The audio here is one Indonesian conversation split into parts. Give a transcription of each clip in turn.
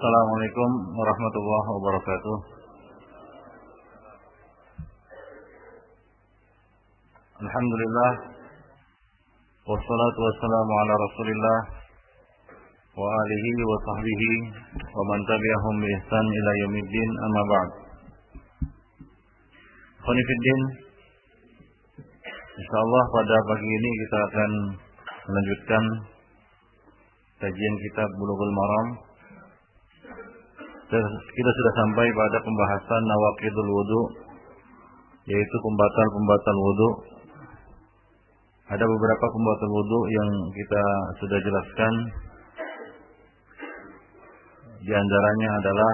Assalamualaikum warahmatullahi wabarakatuh. Alhamdulillah, wassalatu wassalamu ala rasulillah wa alihi wa sahbihi wa man tabi'ahum bi ihsan ila yaumiddin, amma ba'd. Khonifuddin, insyaallah pada pagi ini kita akan melanjutkan kajian kitab Bulughul Maram. Kita sudah sampai pada pembahasan nawaqidul wudu, yaitu pembatal-pembatal wudu. Ada beberapa pembatal wudu yang kita sudah jelaskan. Di antaranya adalah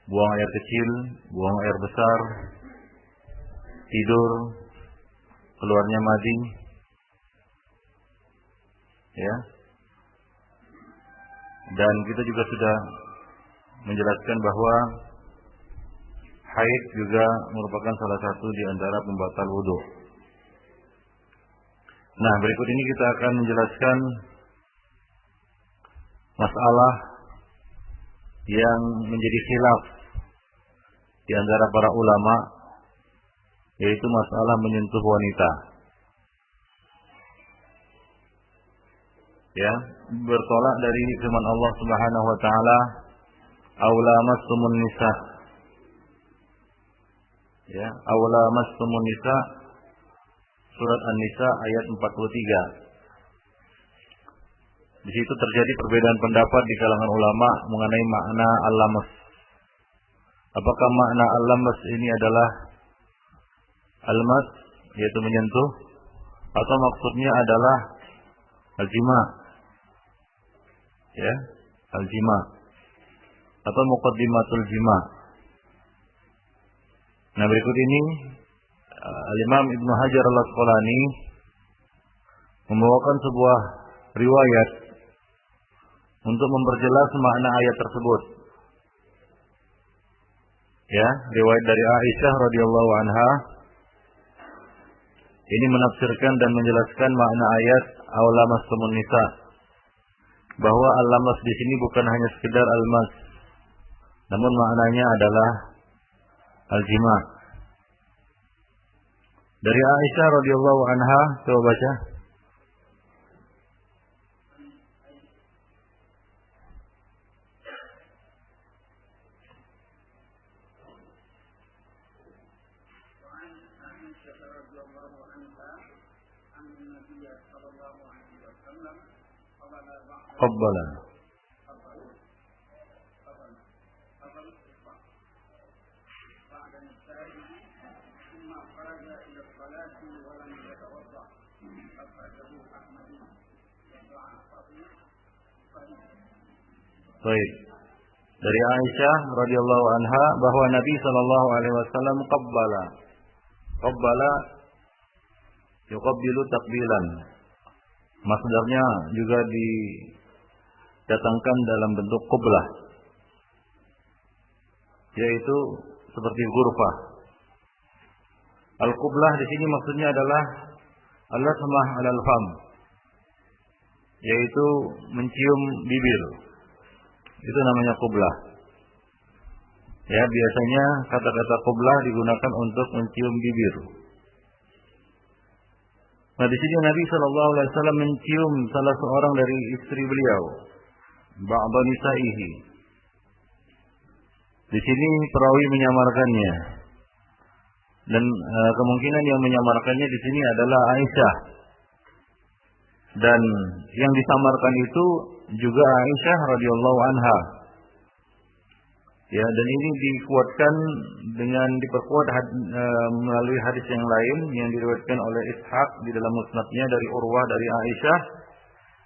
buang air kecil, buang air besar, tidur, keluarnya madi, ya. Dan kita juga sudah menjelaskan bahwa haid juga merupakan salah satu di antara pembatal wudu. Nah, berikut ini kita akan menjelaskan masalah yang menjadi khilaf di antara para ulama, yaitu masalah menyentuh wanita. Ya, bertolak dari firman Allah Subhanahu wa taala, "Aula mastumun nisa." Ya, "Aula mastumun nisa", surat An-Nisa ayat 43. Di situ terjadi perbedaan pendapat di kalangan ulama mengenai makna al-lamas. Apakah makna al-lamas ini adalah al-mas, yaitu menyentuh, atau maksudnya adalah al-jima'? Ya, al-jima' atau muqaddimatul jima'. Nah, berikut ini Al-Imam Ibnu Hajar Al-Asqalani membawakan sebuah riwayat untuk memperjelas makna ayat tersebut. Ya, riwayat dari Aisyah radhiyallahu anha ini menafsirkan dan menjelaskan makna ayat aula mastumun nisa, bahwa al-lamas di sini bukan hanya sekedar al-mas, namun maknanya adalah al-jima'. Dari Aisyah radhiyallahu anha, coba baca. Qabbala. Baik. Dari Aisyah radhiyallahu anha bahwa Nabi sallallahu alaihi wasallam qabbala. Qabbala yuqabbilu taqbilan. Masdarnya juga didatangkan dalam bentuk qublah, yaitu seperti ghurfah. Al-qublah di sini maksudnya adalah al-lasmah 'alal fam, yaitu mencium bibir. Itu namanya qublah. Ya, biasanya kata-kata qublah digunakan untuk mencium bibir. Nah, di sini Nabi sallallahu alaihi wasallam mencium salah seorang dari istri beliau, ba'da nisaihi. Di sini perawi menyamarkannya. Dan kemungkinan yang menyamarkannya di sini adalah Aisyah. Dan yang disamarkan itu juga Aisyah radhiyallahu anha. Ya, dan ini dikuatkan dengan diperkuat melalui hadis yang lain yang diriwayatkan oleh Ishaq di dalam musnadnya dari Urwah dari Aisyah,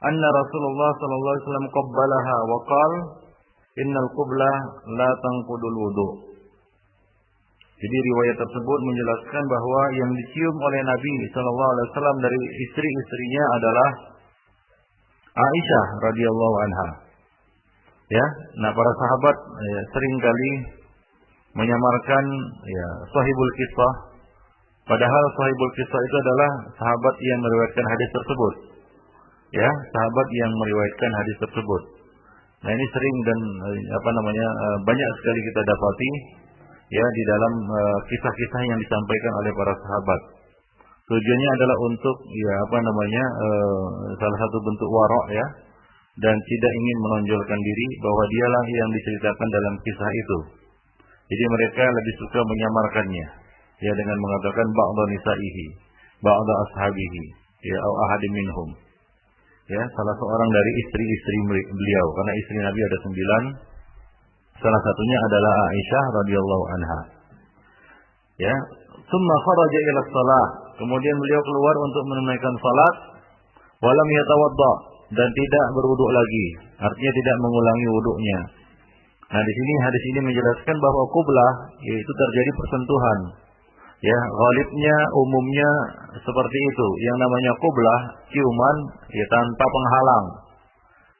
anna Rasulullah sallallahu alaihi wasallam qabbalaha wa qala innal qublah la tanqudul wudu. Jadi riwayat tersebut menjelaskan bahwa yang dicium oleh Nabi sallallahu alaihi wasallam dari istri-istrinya adalah Aisyah radhiyallahu anha. Ya, nah para sahabat sering kali menyamarkan ya sahibul kisah, padahal sahibul kisah itu adalah sahabat yang meriwayatkan hadis tersebut. Ya, sahabat yang meriwayatkan hadis tersebut. Nah, ini sering dan banyak sekali kita dapati ya di dalam kisah-kisah yang disampaikan oleh para sahabat. Tujuannya adalah untuk salah satu bentuk warok ya, dan tidak ingin menonjolkan diri bahwa dialah yang diceritakan dalam kisah itu. Jadi mereka lebih suka menyamarkannya ya dengan mengatakan ba'dha nisaihi, ba'dha ashabihi, ya au ahadim minhum. Ya, salah seorang dari istri-istri beliau, karena istri Nabi ada 9. Salah satunya adalah Aisyah radhiyallahu anha. Ya, tsumma kharaja ila shalah. Kemudian beliau keluar untuk menunaikan salat, walam yatawadda, dan tidak berwudu lagi. Artinya tidak mengulangi wudunya. Nah, di sini hadis ini menjelaskan bahwa qublah yaitu terjadi persentuhan. Ya, ghalibnya umumnya seperti itu. Yang namanya qublah, ciuman ya tanpa penghalang.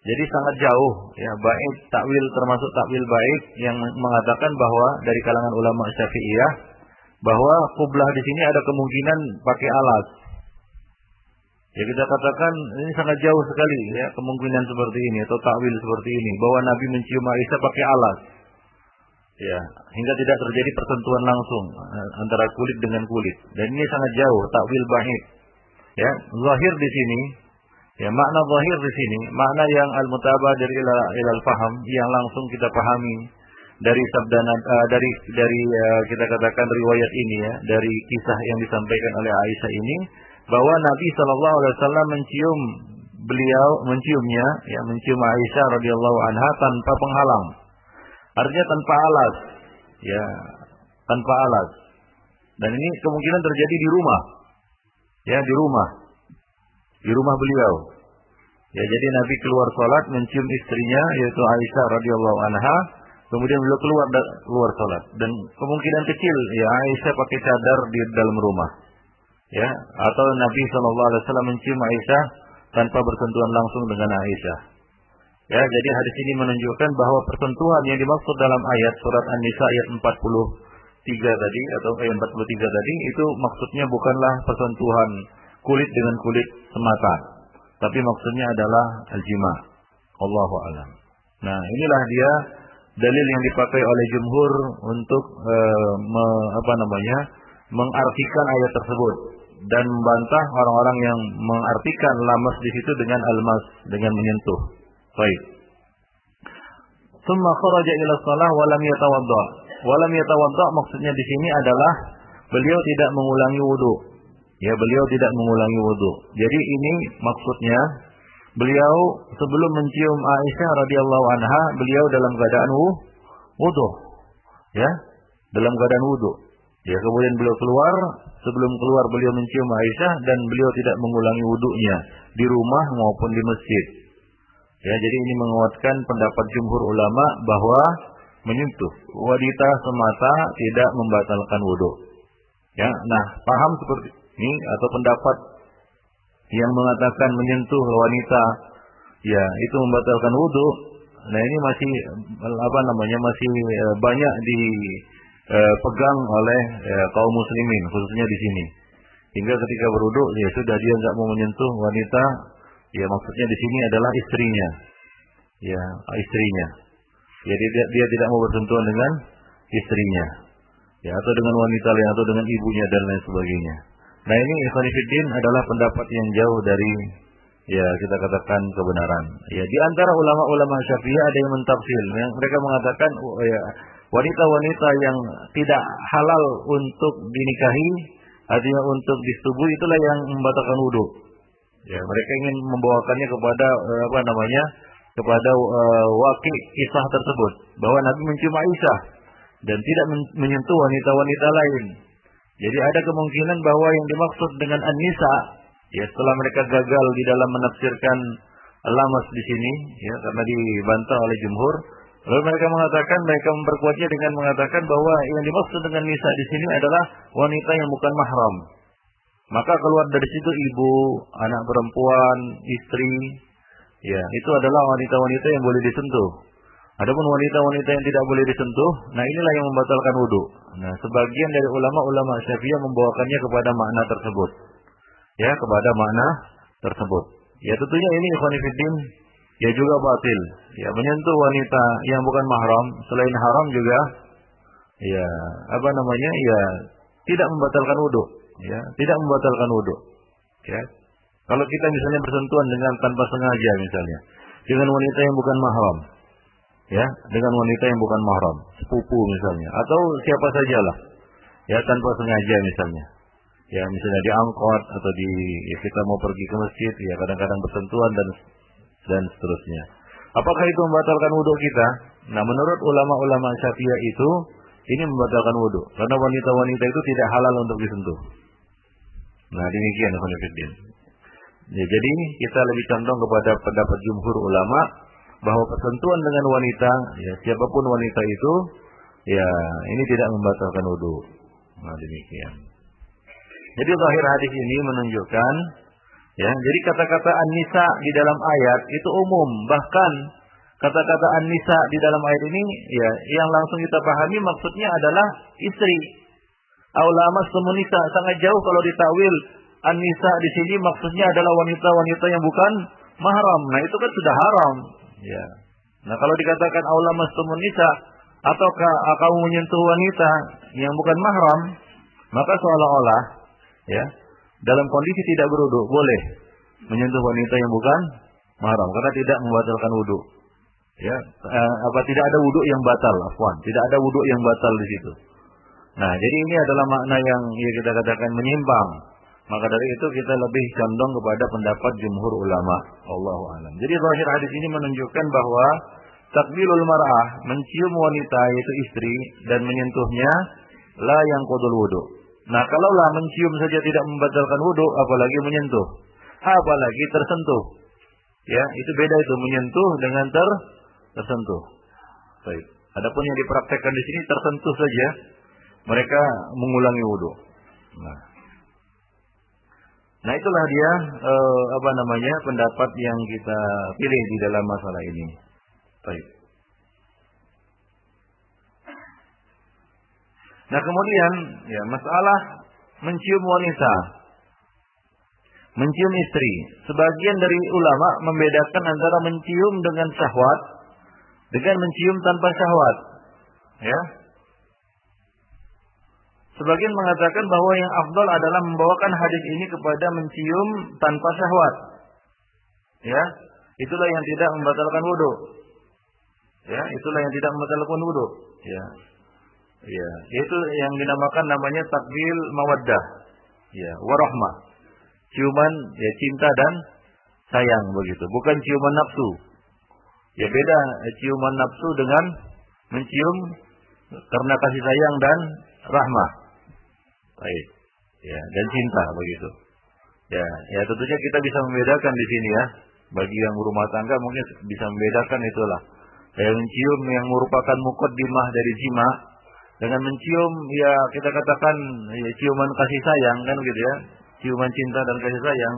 Jadi sangat jauh ya, baik takwil termasuk takwil baik yang mengatakan bahwa dari kalangan ulama Syafi'iyah bahwa qublah di sini ada kemungkinan pakai alas. Ya, kita katakan ini sangat jauh sekali ya kemungkinan seperti ini atau takwil seperti ini bahwa Nabi mencium Aisyah pakai alas. Ya, hingga tidak terjadi persentuhan langsung antara kulit dengan kulit. Dan ini sangat jauh takwil baik. Ya, zahir di sini ya, makna zahir di sini, makna yang al-mutabah dari ilal faham yang langsung kita pahami dari sabda dari kita katakan riwayat ini ya, dari kisah yang disampaikan oleh Aisyah ini bahwa Nabi sallallahu alaihi wasallam mencium Aisyah radhiyallahu anha tanpa penghalang. Artinya tanpa alas. Ya, tanpa alas. Dan ini kemungkinan terjadi di rumah. Ya, di rumah. Di rumah beliau. Ya, jadi Nabi keluar salat mencium istrinya yaitu Aisyah radhiyallahu anha, kemudian beliau keluar salat. Dan kemungkinan kecil ya Aisyah pakai cadar di dalam rumah. Ya, atau Nabi sallallahu alaihi wasallam mencium Aisyah tanpa bersentuhan langsung dengan Aisyah. Ya, jadi hadis ini menunjukkan bahwa persentuhan yang dimaksud dalam ayat surat An-Nisa ayat 43 tadi atau ayat 43 tadi itu maksudnya bukanlah persentuhan kulit dengan kulit semata, tapi maksudnya adalah al-jima. Allahu a'lam. Nah, inilah dia dalil yang dipakai oleh jumhur untuk mengartikan ayat tersebut dan membantah orang-orang yang mengartikan lamas di situ dengan almas, dengan menyentuh. Baik. Tsumma kharaja ila shalah wa lam yatawadda. Wa lam yatawadda maksudnya di sini adalah beliau tidak mengulangi wudu. Ya, beliau tidak mengulangi wudu. Jadi ini maksudnya beliau sebelum mencium Aisyah radhiyallahu anha, beliau dalam keadaan wudu. Ya, dalam keadaan wudu. Ya, kemudian beliau keluar, sebelum keluar beliau mencium Aisyah dan beliau tidak mengulangi wudunya di rumah maupun di masjid. Ya, jadi ini menguatkan pendapat jumhur ulama bahwa menyentuh wanita semata tidak membatalkan wudu. Ya, nah, paham seperti ini atau pendapat yang mengatakan menyentuh wanita ya itu membatalkan wudu. Nah, ini masih masih banyak dipegang oleh kaum muslimin khususnya di sini. Hingga ketika berwudu ya sudah dia enggak mau menyentuh wanita, ya maksudnya di sini adalah istrinya. Ya, istrinya. Jadi dia tidak mau bersentuhan dengan istrinya. Ya, atau dengan wanita lain atau dengan ibunya dan lain sebagainya. Nah, ini ikhwan fillah adalah pendapat yang jauh dari ya kita katakan kebenaran. Ya, di antara ulama-ulama Syafi'iyah ada yang mentafsir, yang mereka mengatakan ya wanita-wanita yang tidak halal untuk dinikahi, artinya untuk disetubui itulah yang membatalkan wudu. Ya, mereka ingin membawakannya kepada kepada wakil kisah tersebut bahwa Nabi mencium Aisyah dan tidak menyentuh wanita-wanita lain. Jadi ada kemungkinan bahwa yang dimaksud dengan an-nisa ya setelah mereka gagal di dalam menafsirkan lamas di sini ya karena dibantah oleh jumhur, lalu mereka memperkuatnya dengan mengatakan bahwa yang dimaksud dengan nisa di sini adalah wanita yang bukan mahram. Maka keluar dari situ ibu, anak perempuan, istri, ya itu adalah wanita-wanita yang boleh disentuh. Adapun wanita-wanita yang tidak boleh disentuh, nah inilah yang membatalkan wudu. Nah, sebagian dari ulama-ulama Syafi'iyah membawakannya kepada makna tersebut. Ya, kepada makna tersebut. Ya tentunya ini ikhwan fillah ya juga batil. Ya menyentuh wanita yang bukan mahram selain haram juga ya apa namanya ya tidak membatalkan wudu. Ya, tidak membatalkan wudu. Ya. Kalau kita misalnya bersentuhan dengan tanpa sengaja misalnya dengan wanita yang bukan mahram, ya, dengan wanita yang bukan mahram, sepupu misalnya, atau siapa sajalah, ya tanpa sengaja misalnya, ya misalnya di angkot atau di ya, kita mau pergi ke masjid, ya kadang-kadang bersentuhan dan seterusnya. Apakah itu membatalkan wudu kita? Nah, menurut ulama-ulama Syafi'iyah itu ini membatalkan wudu karena wanita-wanita itu tidak halal untuk disentuh. Nah, demikian Khonifuddin. Ya, jadi kita lebih condong kepada pendapat jumhur ulama bahwa persentuhan dengan wanita, ya siapapun wanita itu, ya ini tidak membatalkan wudu. Nah, demikian. Jadi zahir hadis ini menunjukkan, ya, jadi kata-kata an-nisa di dalam ayat itu umum, bahkan kata-kata an-nisa di dalam ayat ini, ya, yang langsung kita pahami maksudnya adalah istri. Aulama semunisa sangat jauh kalau ditakwil an-nisa di sini maksudnya adalah wanita-wanita yang bukan mahram. Nah, itu kan sudah haram. Ya. Nah, kalau dikatakan aulama semunisa ataukah kamu menyentuh wanita yang bukan mahram, maka seolah-olah ya, dalam kondisi tidak berwudu boleh menyentuh wanita yang bukan mahram karena tidak membatalkan wudu. Ya, tidak ada wudu yang batal, afwan. Tidak ada wudu yang batal di situ. Nah, jadi ini adalah makna yang ya kita katakan menyimpang. Maka dari itu kita lebih condong kepada pendapat jumhur ulama. Allahu a'lam. Jadi zahir hadis ini menunjukkan bahwa takbilul mar'ah, mencium wanita yaitu istri dan menyentuhnya la yang qudul wudu. Nah, kalaulah mencium saja tidak membatalkan wudu, apalagi menyentuh. Apalagi tersentuh. Ya, itu beda itu menyentuh dengan tersentuh. Baik. Adapun yang dipraktekkan di sini tersentuh saja, mereka mengulangi wudu. Nah itulah dia pendapat yang kita pilih di dalam masalah ini. Baik. Nah kemudian ya masalah mencium wanita, mencium istri. Sebagian dari ulama membedakan antara mencium dengan syahwat dengan mencium tanpa syahwat. Ya. Sebagian mengatakan bahwa yang afdal adalah membawakan hadis ini kepada mencium tanpa syahwat. Ya, itulah yang tidak membatalkan wudu. Ya, itulah yang tidak membatalkan wudu. Ya. Ya, itu yang dinamakan namanya takbil mawaddah. Ya, warahmah. Ciuman ya cinta dan sayang begitu, bukan ciuman nafsu. Ya beda ciuman nafsu dengan mencium karena kasih sayang dan rahmah. Baik. Ya, dan cinta begitu. Ya tentunya kita bisa membedakan di sini ya. Bagi yang berumah tangga mungkin bisa membedakan itulah. Yang mencium yang merupakan muqaddimah dari jima dengan mencium ya kita katakan ya, ciuman kasih sayang kan gitu ya. Ciuman cinta dan kasih sayang.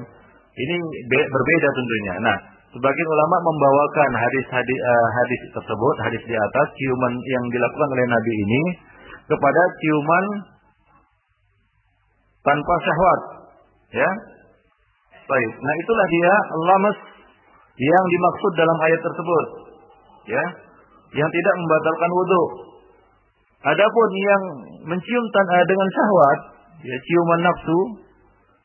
Ini berbeda tentunya. Nah, sebagian ulama membawakan hadis tersebut, hadis di atas ciuman yang dilakukan oleh Nabi ini kepada ciuman tanpa syahwat, ya. Baik. Nah, itulah dia lamas yang dimaksud dalam ayat tersebut, ya. Yang tidak membatalkan wudu. Adapun yang mencium dengan syahwat, ya ciuman nafsu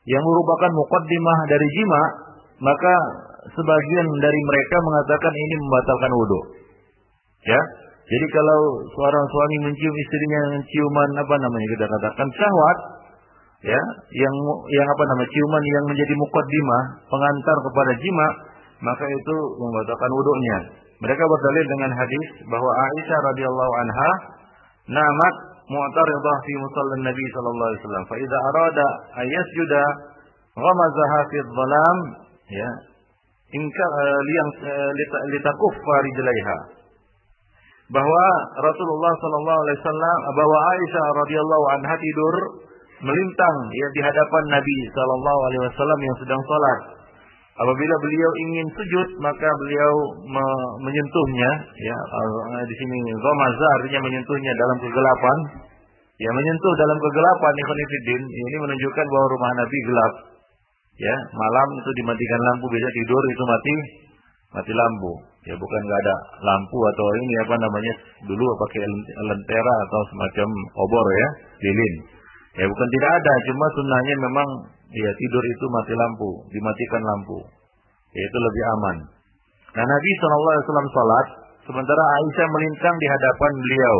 yang merupakan muqaddimah dari jima, maka sebagian dari mereka mengatakan ini membatalkan wudu. Ya. Jadi kalau seorang suami mencium istrinya dengan ciuman kita katakan syahwat, ya, yang ciuman yang menjadi muqaddimah, pengantar kepada jima, maka itu membatalkan wudunya. Mereka berdalil dengan hadis bahwa Aisyah radhiyallahu anha namat mu'taridah fi musallan Nabi sallallahu alaihi wasallam, fa idza arada ay yasjuda ghamazaha fi dhalam, ya, inka litakuffa rijlaiha. Bahwa Rasulullah sallallahu alaihi wasallam, bahwa Aisyah radhiyallahu anha tidur melintang ya di hadapan Nabi sallallahu alaihi wasallam yang sedang salat. Apabila beliau ingin sujud, maka beliau menyentuhnya, ya, di sini ghamaza artinya menyentuhnya dalam kegelapan. Ya, menyentuh dalam kegelapan, ikhwan fillah, ini menunjukkan bahwa rumah Nabi gelap. Ya, malam itu dimatikan lampu, biasa tidur itu mati lampu. Ya bukan nggak ada lampu atau ini apa namanya dulu pakai lentera atau semacam obor ya, lilin. Ya bukan tidak ada, cuma sunnahnya memang ya tidur itu mati lampu, dimatikan lampu. Ya itu lebih aman. Nah Nabi SAW salat, sementara Aisyah melintang di hadapan beliau.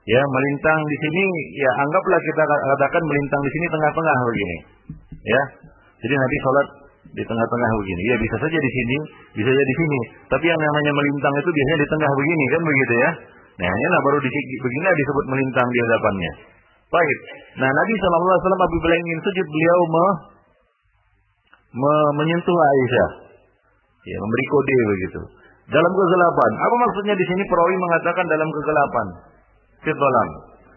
Ya melintang di sini, ya anggaplah kita katakan melintang di sini tengah-tengah begini. Ya, jadi Nabi salat di tengah-tengah begini. Ya bisa saja di sini, bisa saja di sini. Tapi yang namanya melintang itu biasanya di tengah begini kan begitu ya. Nah ini lah baru begini disebut melintang di hadapannya. Baik. Nah Nabi SAW apabila ingin sujud beliau menyentuh Aisyah. Ya memberi kode begitu. Dalam kegelapan. Apa maksudnya di sini perawi mengatakan dalam kegelapan? Fitolam.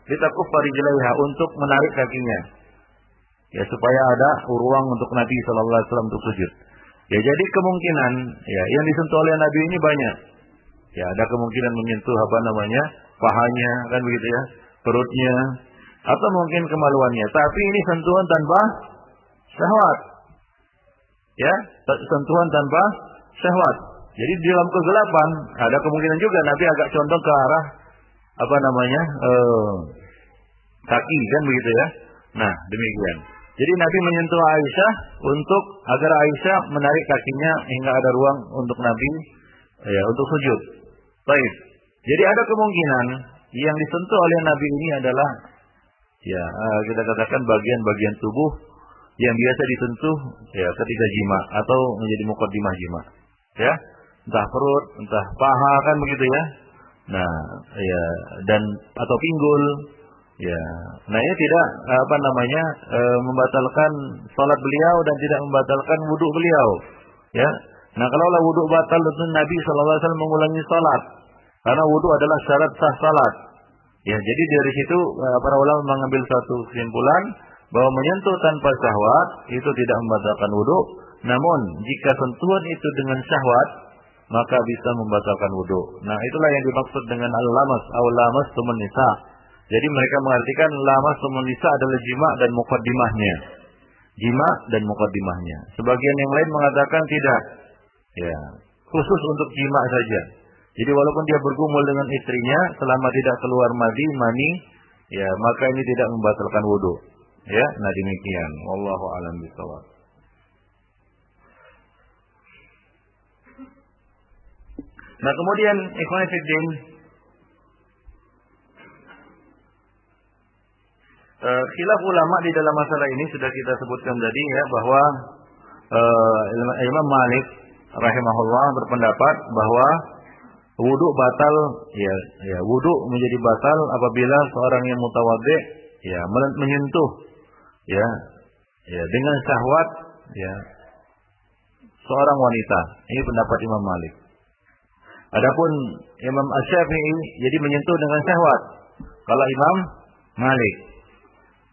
Litakuf farijlaiha untuk menarik kakinya. Ya supaya ada ruang untuk Nabi SAW untuk sujud. Ya jadi kemungkinan ya yang disentuh oleh Nabi ini banyak. Ya ada kemungkinan menyentuh apa namanya pahanya kan begitu ya, perutnya atau mungkin kemaluannya. Tapi ini sentuhan tanpa syahwat. Ya sentuhan tanpa syahwat. Jadi di dalam kegelapan ada kemungkinan juga Nabi agak condong ke arah apa namanya kaki kan begitu ya. Nah demikian. Jadi Nabi menyentuh Aisyah untuk agar Aisyah menarik kakinya hingga ada ruang untuk Nabi ya untuk sujud. Baik. Jadi ada kemungkinan yang disentuh oleh Nabi ini adalah ya kita katakan bagian-bagian tubuh yang biasa disentuh ya ketika jima atau menjadi muqaddimah jima. Ya, entah perut, entah paha kan begitu ya. Nah, ya dan atau pinggul. Ya, nah ini tidak apa namanya membatalkan salat beliau dan tidak membatalkan wudhu beliau. Ya, nah kalaulah wudhu batal tentu Nabi SAW mengulangi salat karena wudhu adalah syarat sah salat. Ya, jadi dari situ para ulama mengambil satu kesimpulan bahwa menyentuh tanpa syahwat itu tidak membatalkan wudhu. Namun jika sentuhan itu dengan syahwat maka bisa membatalkan wudhu. Nah itulah yang dimaksud dengan al-lamas atau lamas tumun nisa. Jadi mereka mengartikan lamas tumun nisa adalah jima dan muqaddimahnya. Jima dan muqaddimahnya. Sebagian yang lain mengatakan tidak. Ya, khusus untuk jima saja. Jadi walaupun dia bergumul dengan istrinya selama tidak keluar mani, ya maka ini tidak membatalkan wudhu. Ya, nah demikian. Wallahu a'lam bishawab. Nah kemudian ikhwan fillah khilaf ulama di dalam masalah ini sudah kita sebutkan tadi ya bahwa Imam Malik rahimahullah berpendapat bahwa wudu batal ya wudu menjadi batal apabila seorang yang mutawaddi ya menyentuh ya dengan syahwat ya seorang wanita. Ini pendapat Imam Malik. Adapun Imam Asy-Syafi'i jadi menyentuh dengan syahwat. Kalau Imam Malik.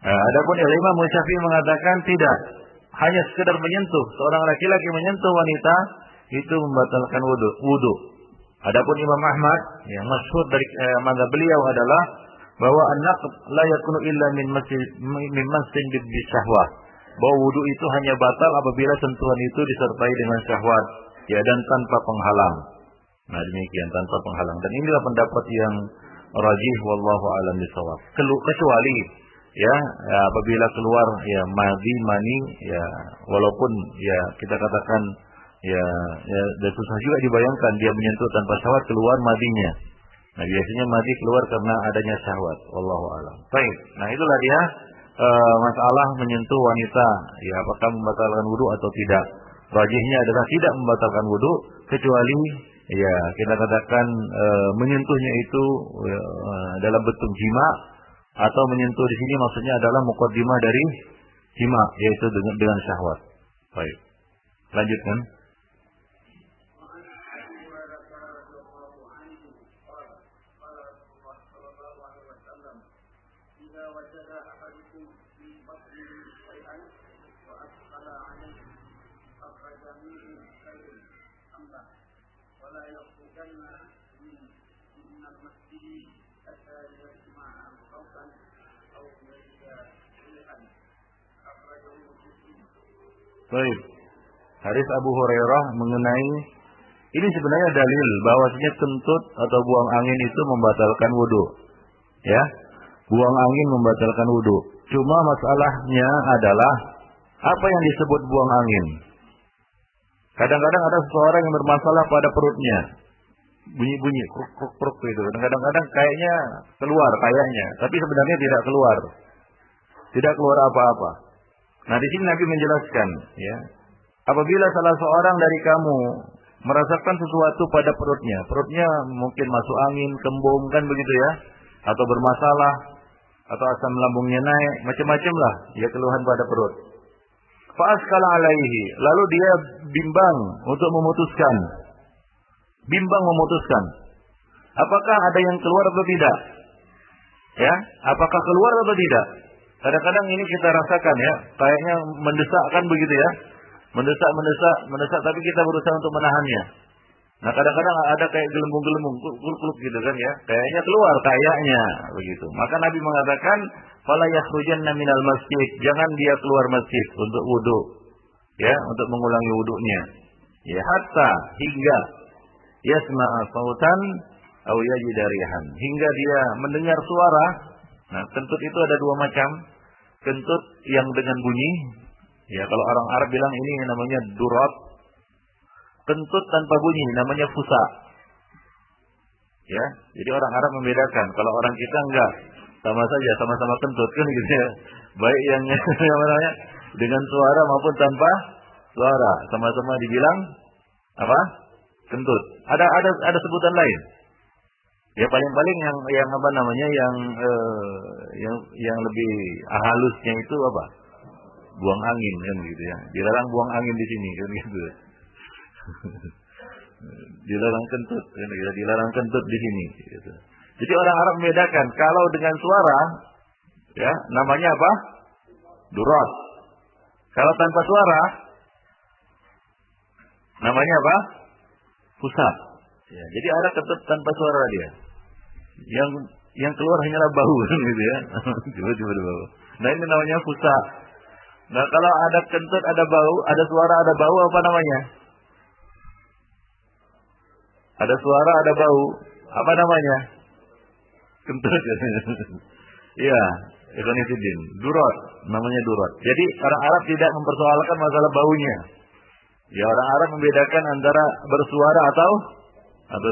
Adapun Imam Syafi'i mengatakan tidak. Hanya sekedar menyentuh. Seorang laki-laki menyentuh wanita itu membatalkan wudu. Adapun Imam Ahmad yang masyhur dari mazhab beliau adalah bahwa an-naqd la yakunu illa min masjid bi syahwah. Bahwa wudu itu hanya batal apabila sentuhan itu disertai dengan syahwat ya dan tanpa penghalang. Nah demikian tanpa penghalang dan inilah pendapat yang rajih wallahu a'lam bishawab. Kecuali ya apabila keluar ya mani ya walaupun ya kita katakan ya dan susah juga dibayangkan dia menyentuh tanpa syahwat keluar madinya. Nah biasanya madi keluar karena adanya syahwat wallahu a'lam. Baik. Nah itulah dia masalah menyentuh wanita ya apakah membatalkan wudu atau tidak. Rajihnya adalah tidak membatalkan wudu kecuali ya kita katakan menyentuhnya itu dalam bentuk jima atau menyentuh di sini maksudnya adalah muqaddimah dari jima yaitu dengan syahwat. Baik. Lanjutkan. Baik. Hadis Abu Hurairah mengenai ini sebenarnya dalil bahwasanya kentut atau buang angin itu membatalkan wudu. Ya. Buang angin membatalkan wudu. Cuma masalahnya adalah apa yang disebut buang angin. Kadang-kadang ada seseorang yang bermasalah pada perutnya. Bunyi-bunyi kruk-kruk gitu. Kadang-kadang kayaknya keluar kayaknya, tapi sebenarnya tidak keluar. Tidak keluar apa-apa. Nah, di sini Nabi menjelaskan, ya. Apabila salah seorang dari kamu merasakan sesuatu pada perutnya mungkin masuk angin, kembung kan begitu ya, atau bermasalah, atau asam lambungnya naik, macam-macam lah, ya keluhan pada perut. Fa'askala alaihi, lalu dia bimbang untuk memutuskan. Bimbang memutuskan. Apakah ada yang keluar atau tidak? Ya, apakah keluar atau tidak? Kadang-kadang ini kita rasakan ya, kayaknya mendesak kan begitu ya. Mendesak, tapi kita berusaha untuk menahannya. Nah, kadang-kadang ada kayak gelembung-gelembung, kuluk-kuluk gitu kan ya. Kayaknya keluar, kayaknya begitu. Maka Nabi mengatakan, "Fala yakhrujanna minal masjid." Jangan dia keluar masjid untuk wudu. Ya, untuk mengulangi wudunya. Ya, hatta hingga yasma'a sautan aw yajida rihan. Hingga dia mendengar suara. Nah, kentut itu ada dua macam. Kentut yang dengan bunyi. Ya, kalau orang Arab bilang ini namanya durat. Kentut tanpa bunyi namanya fusa. Ya, jadi orang Arab membedakan. Kalau orang kita enggak, sama saja, sama-sama kentut kan gitu ya. Baik yang namanya dengan suara maupun tanpa suara, sama-sama dibilang apa? Kentut. Ada sebutan lain. Ya paling-paling yang apa namanya yang lebih halusnya itu apa? Buang angin kan gitu ya. Dilarang buang angin di sini kan gitu. Dilarang kentut kan gitu. Dilarang kentut di sini gitu. Jadi orang Arab membedakan kalau dengan suara ya namanya apa? Durat. Kalau tanpa suara namanya apa? Pusat. Ya, jadi ada kentut tanpa suara dia. Yang keluar hanyalah bau gitu ya. Coba bau. Nah, ini namanya pusat. Nah, kalau ada kentut, ada bau, ada suara, ada bau, apa namanya? Ada suara, ada bau, apa namanya? Kentut. Iya, ikhwanifidin. Durat, namanya durat. Jadi orang Arab tidak mempersoalkan masalah baunya. Ya, orang Arab membedakan antara bersuara atau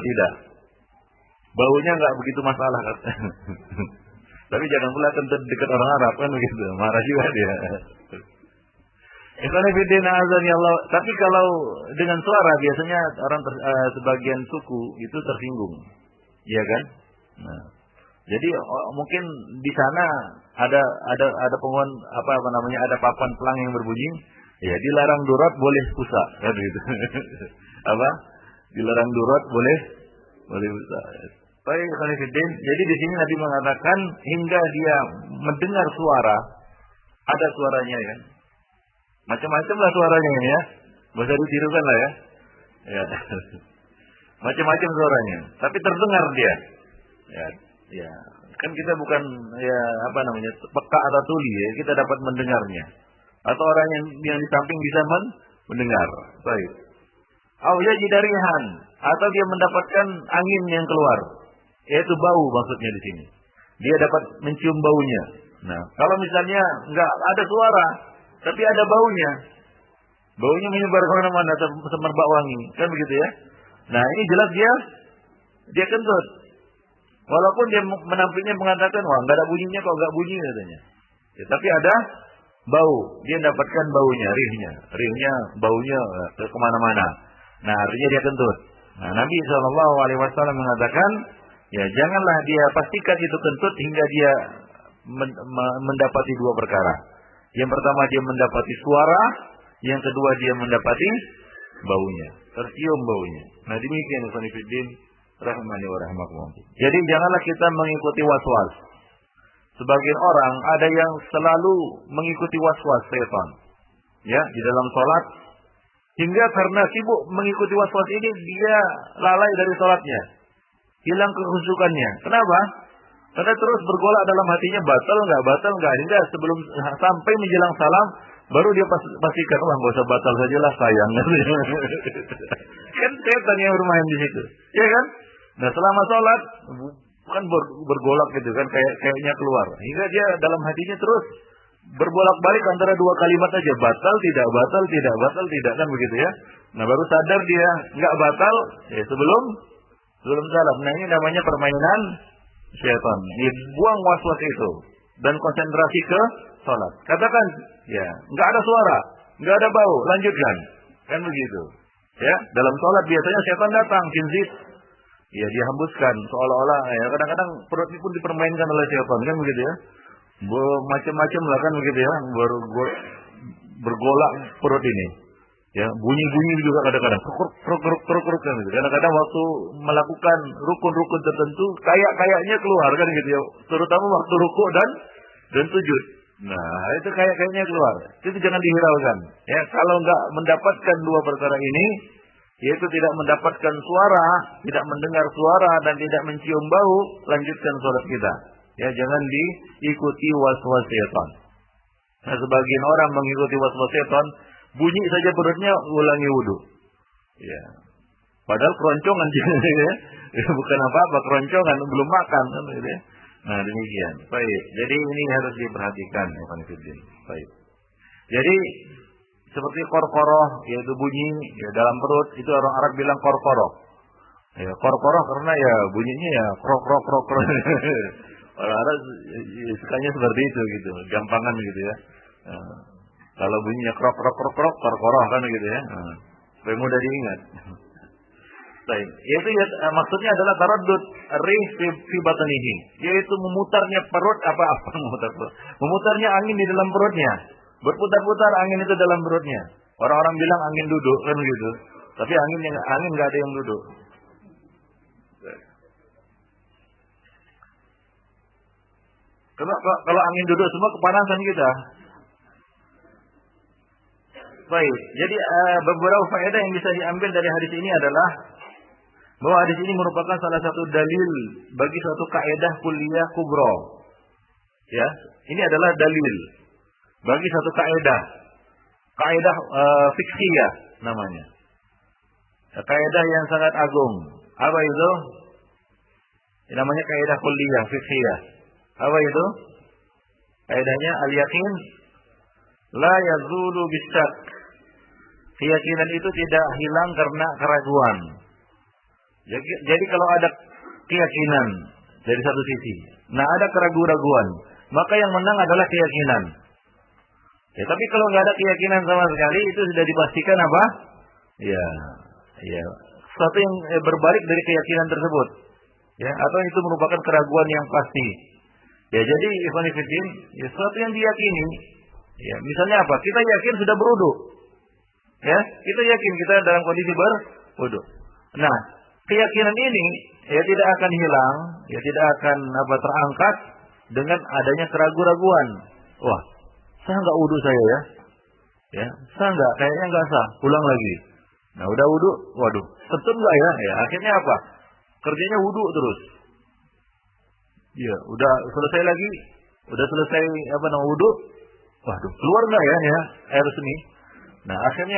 tidak. Baunya enggak begitu masalah kan. Tapi jangan pula kentut dekat orang Arab kan begitu, marah juga dia. Ikhwanifidin azan ya Allah. Tapi kalau dengan suara biasanya orang sebagian suku itu tersinggung. Iya kan? Nah, jadi mungkin di sana ada pohon apa namanya ada papan pelang yang berbunyi, ya dilarang durat boleh pusa kan gitu. Apa? Dilarang durat boleh pusa. Baik, ikhwanifidin. Jadi di sini Nabi mengatakan hingga dia mendengar suara, ada suaranya ya. Macam-macam lah suaranya ya. Bisa ditirukan lah ya. Ya. Macam-macam suaranya, tapi terdengar dia. Ya. Kan kita bukan ya apa namanya peka atau tuli ya, kita dapat mendengarnya. Atau orang yang di samping bisa mendengar. Baik. Au yajidarihan, atau dia mendapatkan angin yang keluar. Yaitu bau maksudnya di sini. Dia dapat mencium baunya. Nah, kalau misalnya enggak ada suara, tapi ada baunya. Baunya menyebar kemana-mana, semerbak wangi, kan begitu ya? Nah, ini jelas dia kentut. Walaupun dia menampilnya mengatakan, wah enggak ada bunyinya kok, enggak bunyi katanya. Ya, tapi ada bau, dia dapatkan baunya, rihnya, baunya ke kemana-mana. Nah, artinya dia kentut. Nah, Nabi SAW mengatakan, ya janganlah dia pastikan itu kentut hingga dia mendapati dua perkara. Yang pertama dia mendapati suara, yang kedua dia mendapati baunya, tercium baunya. Nah, demikian ikhwanifiddin rahimani wa rahimakumullah. Jadi janganlah kita mengikuti was-was. Sebagian orang ada yang selalu mengikuti was-was setan. Ya, di dalam salat hingga karena sibuk mengikuti was-was ini dia lalai dari salatnya. Hilang kekhusyukannya. Kenapa? Karena terus bergolak dalam hatinya batal enggak hingga sebelum sampai menjelang salam Baru dia pastikan, wah nggak usah batal sajalah sayang. Kan setan yang bermain di situ, ya kan? Nah selama sholat bukan bergolak gitu kan, kayaknya keluar. Hingga dia dalam hatinya terus berbolak-balik antara dua kalimat aja, batal tidak, batal tidak, batal tidak, kan begitu ya. Nah baru sadar dia nggak batal, ya sebelum salam. Nah ini namanya permainan syaitan. Dibuang was-was itu dan konsentrasi ke sholat. Katakan, ya nggak ada suara, nggak ada bau, lanjutkan, kan begitu. Ya dalam sholat biasanya syaitan datang, kinzit, ya dia hembuskan seolah-olah. Ya kadang-kadang perut ini pun dipermainkan oleh syaitan, kan begitu ya. Macam-macam lah kan begitu ya, bergolak perut ini. Ya, bunyi-bunyi juga kadang-kadang kruk kan gitu. Kadang-kadang waktu melakukan rukun-rukun tertentu kayaknya keluar kan gitu ya, terutama waktu rukuk dan sujud. Nah, itu kayaknya keluar. Itu jangan dihiraukan. Ya, kalau enggak mendapatkan dua perkara ini, yaitu tidak mendapatkan suara, tidak mendengar suara dan tidak mencium bau, lanjutkan sholat kita. Ya, jangan diikuti was-was setan. Nah, sebagian orang mengikuti was-was setan, bunyi saja perutnya ulangi wudu. Ya. Padahal keroncongan ya. Bukan apa-apa, keroncongan, belum makan kan gitu ya. Nah, demikian. Baik. Jadi ini harus diperhatikan, Ikhwan Fillah. Baik. Jadi seperti korkoroh, yaitu bunyi ya dalam perut, itu orang Arab bilang korkoroh. Ya, korkoroh karena ya bunyinya ya krok. Orang Arab sukanya seperti itu gitu, gampangan gitu ya. Nah, kalau bunyinya krok, korkoroh kan gitu ya. Nah, supaya mudah diingat. Baik, yaitu ya, maksudnya adalah taraddud rih fi batnihi, yaitu memutarnya perut memutarnya angin di dalam perutnya. Berputar-putar angin itu dalam perutnya. Orang-orang bilang angin duduk kan gitu. Tapi angin enggak ada yang duduk. Kalau angin duduk semua kepanasan kita. Baik, jadi beberapa faedah yang bisa diambil dari hadis ini adalah bahwa hadis ini merupakan salah satu dalil bagi suatu kaidah kulliyah kubra. Ya, ini adalah dalil bagi satu kaidah fiqhiyah namanya. Kaidah yang sangat agung. Apa itu? Namanya kaidah kulliyah fiqhiyah. Apa itu? Kaidahnya al-yaqin la yazulu bisyak. Keyakinan itu tidak hilang karena keraguan. Jadi kalau ada keyakinan dari satu sisi, nah ada keraguan-raguan, maka yang menang adalah keyakinan. Ya, tapi kalau nggak ada keyakinan sama sekali, itu sudah dipastikan apa? Ya, sesuatu yang berbalik dari keyakinan tersebut. Ya, atau itu merupakan keraguan yang pasti. Ya, jadi ikhwan fillah, ya, sesuatu yang diyakini. Ya, misalnya apa? Kita yakin sudah berwudu. Ya, kita yakin kita dalam kondisi berwudu. Nah, keyakinan ini ya tidak akan hilang, ya tidak akan terangkat dengan adanya keraguan-raguan. Wah, sah nggak wudu saya ya? Ya, sah nggak? Kayaknya nggak sah. Ulang lagi. Nah, udah wudu, waduh, tetap nggak ya? Ya, akhirnya apa? Kerjanya wudu terus. Ya, udah selesai lagi, udah selesai wudu. Waduh, keluar nggak ya air seni? Nah, akhirnya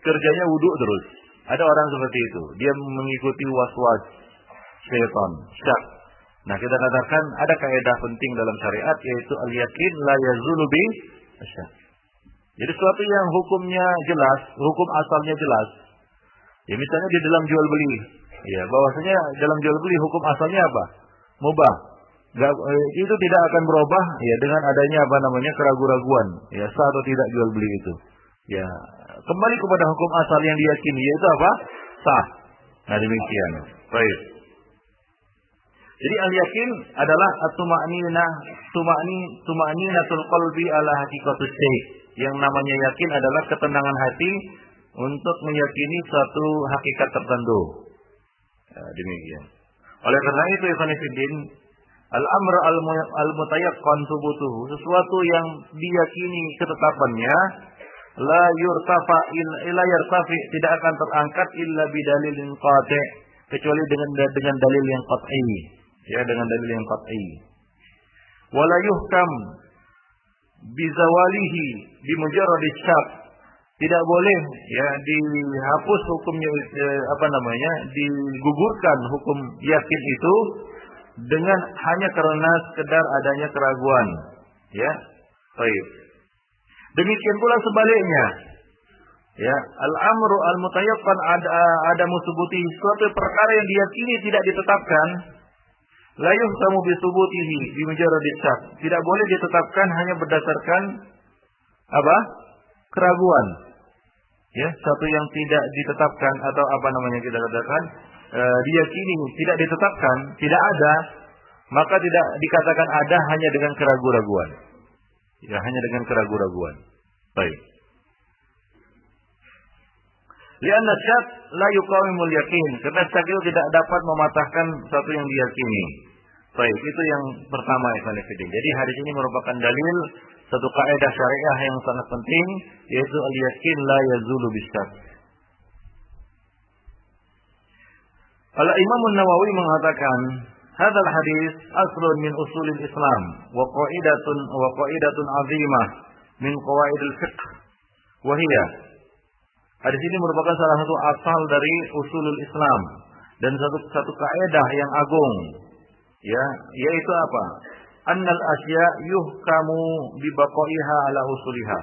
kerjanya wudu terus. Ada orang seperti itu. Dia mengikuti was-was syaitan, syak. Nah, kita katakan ada kaidah penting dalam syariat, yaitu al-yakin la yazulu bi asyak. Jadi sesuatu yang hukumnya jelas, hukum asalnya jelas. Ya misalnya di dalam jual beli, ya bahwasanya dalam jual beli hukum asalnya apa? Mubah. Itu tidak akan berubah ya dengan adanya keraguan-raguan. Ya sah atau tidak jual beli itu. Ya, kembali kepada hukum asal yang diyakini, yaitu apa? Sah. Nah, demikian. Baik. Jadi al-yakin adalah tuma'ninatul qalbi ala haqiqatus syai'. Yang namanya yakin adalah ketenangan hati untuk meyakini suatu hakikat tertentu. Ya, demikian. Oleh karena itu, ikhwan fillah, al-amr al-mutayaqqan thubutuhu, sesuatu yang diyakini ketetapannya, la yartafi tidak akan terangkat illa bidalilin qati', kecuali dengan dalil yang qat'i. Ya, dengan dalil yang qat'i. Wala yuhkam bizawalihi bimujarradi syak. Tidak boleh ya dihapus hukumnya digugurkan hukum yakin itu dengan hanya karena sekedar adanya keraguan. Ya. Baik. Demikian pula sebaliknya. Ya, al-amru al-mutayaqqan ada musubuti suatu perkara yang diyakini tidak ditetapkan. La yuhkamu bi subutihi bi mujarradi syak. Tidak boleh ditetapkan hanya berdasarkan apa? Keraguan. Ya, satu yang tidak ditetapkan atau kita katakan diyakini tidak ditetapkan, tidak ada, maka tidak dikatakan ada hanya dengan keraguan-raguan. Ya, hanya dengan keraguan-raguan. Baik. Lianna syak la yuqawimul yakin, karena syak itu tidak dapat mematahkan satu yang diyakini. Baik, itu yang pertama ikhwan fillah. Jadi hadis ini merupakan dalil satu kaidah syariah yang sangat penting, yaitu al-yakin la yazulu bisyak. Al-Imam An-Nawawi mengatakan, "Hadzal hadis aslun min usulil Islam wa qaidatun 'azimah min qawaidil fiqh." Wa hiya, hadis ini merupakan salah satu asal dari usulul Islam dan satu kaidah yang agung. Ya, yaitu apa? Annal asya yuhkamu bi baqaiha ala usuliha.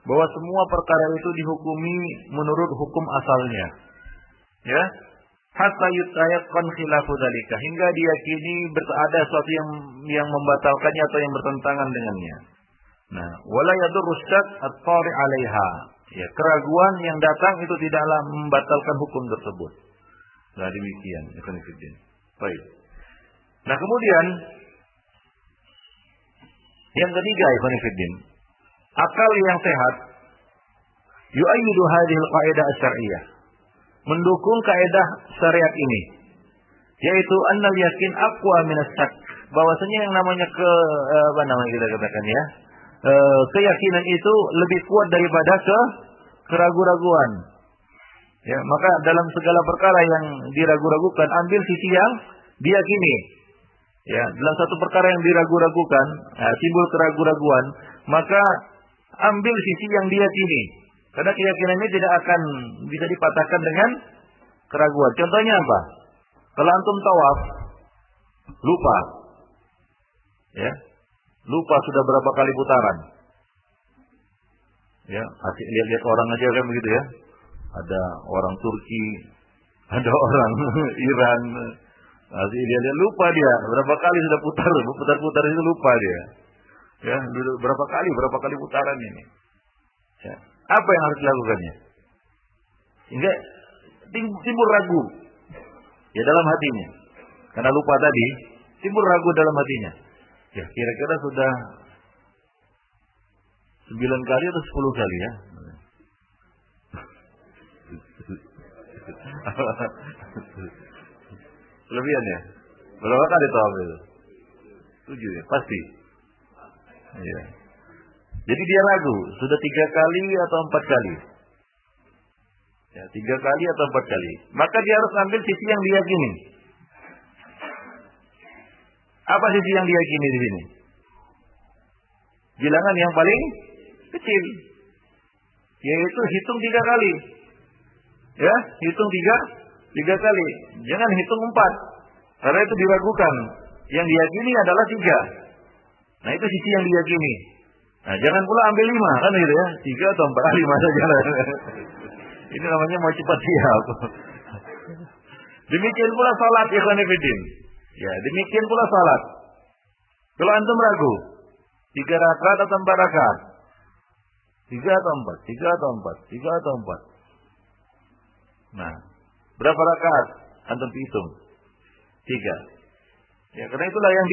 Bahwa semua perkara itu dihukumi menurut hukum asalnya. Ya. Hatta yutayaqqan khilafu dzalika, hingga diyakini ada sesuatu yang membatalkannya atau yang bertentangan dengannya. Nah, wala yadurru syak at-tari 'alaiha. Ya, keraguan yang datang itu tidaklah membatalkan hukum tersebut. Nah, demikian, ikhwan fillah. Baik. Nah, kemudian yang ketiga, ikhwan fillah, akal yang sehat yu'ayyidu hadhihi al-qaidah asy-syar'iyyah, mendukung kaidah syariat ini, yaitu annal yakin aqwa min as-syak, bahwasanya yang namanya kita katakan ya, keyakinan itu lebih kuat daripada keraguan-raguan. Ya, maka dalam segala perkara yang diragu-ragukan, ambil sisi yang diyakini. Ya, dalam satu perkara yang diragu-ragukan, timbul keraguan-raguan, maka ambil sisi yang diyakini. Karena keyakinan ini tidak akan bisa dipatahkan dengan keraguan. Contohnya apa? Kalau antum tawaf, lupa. Ya. Lupa sudah berapa kali putaran. Ya, lihat-lihat orang aja kan begitu ya. Ada orang Turki, ada orang Iran. Dia lupa dia berapa kali sudah putar itu lupa dia. Ya, berapa kali putaran ini. Ya. Apa yang harus dilakukannya? Sehingga timbul ragu ya dalam hatinya. Karena lupa tadi, timbul ragu dalam hatinya. Ya, kira-kira sudah 9 kali atau 10 kali ya. Kelebihan ya. Berapa kali tawaf itu? 7 ya, pasti. Iya. Jadi dia ragu, sudah 3 kali atau 4 kali. Ya, 3 kali atau 4 kali. Maka dia harus ambil sisi yang diyakini. Apa sisi yang diyakini di sini? Bilangan yang paling kecil. Yaitu hitung 3 kali. Ya, hitung 3 kali. Jangan hitung 4. Karena itu diragukan. Yang diyakini adalah 3. Nah, itu sisi yang diyakini. Nah, jangan pula ambil 5, kan gitu ya. 3 atau 4, 5 saja. Ini namanya mau cepat siap. Demikian pula salat, ikhwan fillah. Ya, demikian pula salat. Kalau antum ragu, 3 rakaat atau 4 rakaat? 3 atau 4? 3 atau 4? 3 atau 4? Nah, berapa rakaat? Antum hitung. 3. Ya, karena itulah yang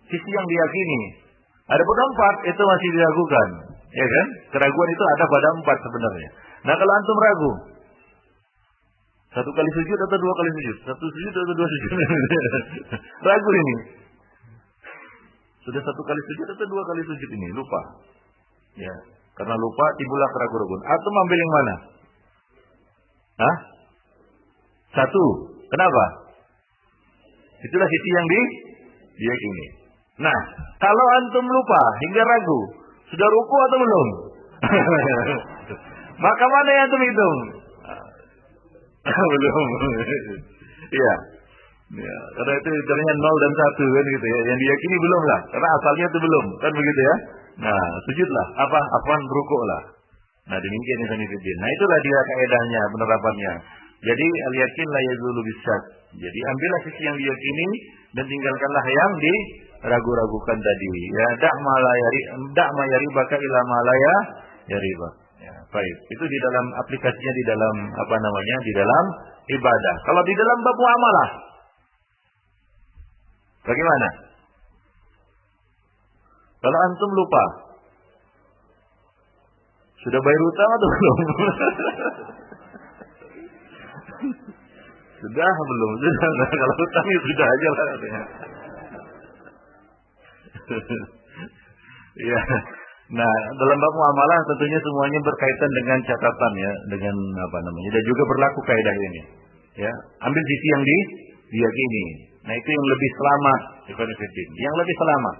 sisi yang diyakini. Adapun 4 itu masih diragukan, ya kan? Keraguan itu ada pada 4 sebenarnya. Nah, kalau antum ragu, 1 kali sujud atau 2 kali sujud, 1 sujud atau 2 sujud, ragu ini. Sudah 1 kali sujud atau 2 kali sujud ini, lupa. Ya, karena lupa timbullah keraguan. Antum ambil yang mana? Hah? 1. Kenapa? Itulah sisi yang diyakini. Nah, kalau antum lupa hingga ragu, Sudah ruku atau belum? Maka mana yang antum hitung? Belum. Iya. Ya, karena itu hitungnya 0 dan 1 kan gitu ya. Yang diyakini belum lah, karena asalnya itu belum, kan begitu ya. Nah, sujudlah, afwan rukuk lah. Nah, demikian Ikhwanuddin. Nah, itulah dia kaedahnya, penerapannya. Jadi al-yakin la yazulu bisyak. Jadi ambillah sisi yang diyakini dan tinggalkanlah yang diragu-ragukan tadi. Ya, dak ma yaribaka ila ma la yariba. Ya, baik. Itu di dalam aplikasinya di dalam di dalam ibadah. Kalau di dalam bab muamalah bagaimana? Kalau antum lupa, sudah bayar utang atau belum? Sudah belum? Sudah. Kalau utang ya sudah aja lah. Ya. Nah, dalam bab muamalah tentunya semuanya berkaitan dengan catatan ya, dengan dan juga berlaku kaidah ini. Ya, ambil sisi yang diyakini. Nah, itu yang lebih selamat, yang lebih selamat.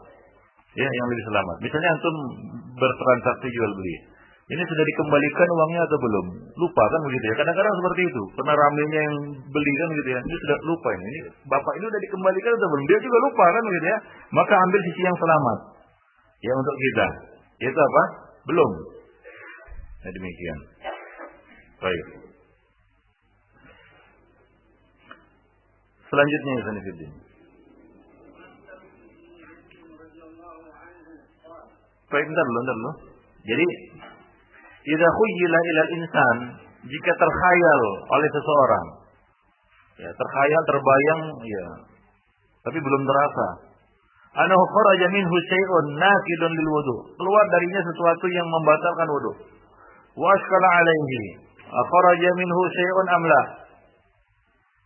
Ya, yang lebih selamat. Misalnya antum bertransaksi jual beli. Ini sudah dikembalikan uangnya atau belum? Lupa kan begitu ya. Kadang-kadang seperti itu. Karena ramenya yang beli kan begitu ya. Ini sudah lupa ini. Bapak ini sudah dikembalikan atau belum? Dia juga lupa kan begitu ya. Maka ambil sisi yang selamat. Ya untuk kita. Itu apa? Belum. Nah, demikian. Baik. Selanjutnya ya Sanifidin. Baik, bentar dulu. Jadi, idza khuyyila ilal insan, jika terkhayal oleh seseorang. Ya, terkhayal, terbayang, ya. Tapi belum terasa. Anahu kharaja minhu syai'un nakidun lil wudu. Keluar darinya sesuatu yang membatalkan wudu. Wa ashkala alaihi. Kharaja minhu syai'un am la?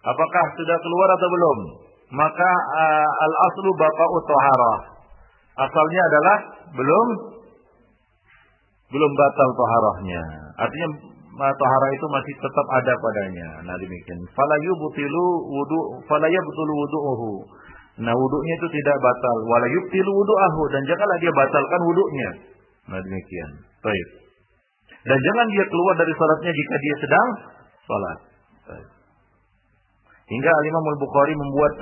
Apakah sudah keluar atau belum? Maka al-aslu baqa'u taharah. Asalnya adalah belum batal taharahnya. Artinya taharah itu masih tetap ada padanya. Nah, demikian. Fala yubtilu wudu'uhu. Nah, wudu'nya itu tidak batal. Wala yubtilu wudu'ahu, dan janganlah dia batalkan wudu'nya. Nah, demikian. Baik. Dan jangan dia keluar dari salatnya jika dia sedang salat. Baik. Hingga Imam Al-Bukhari membuat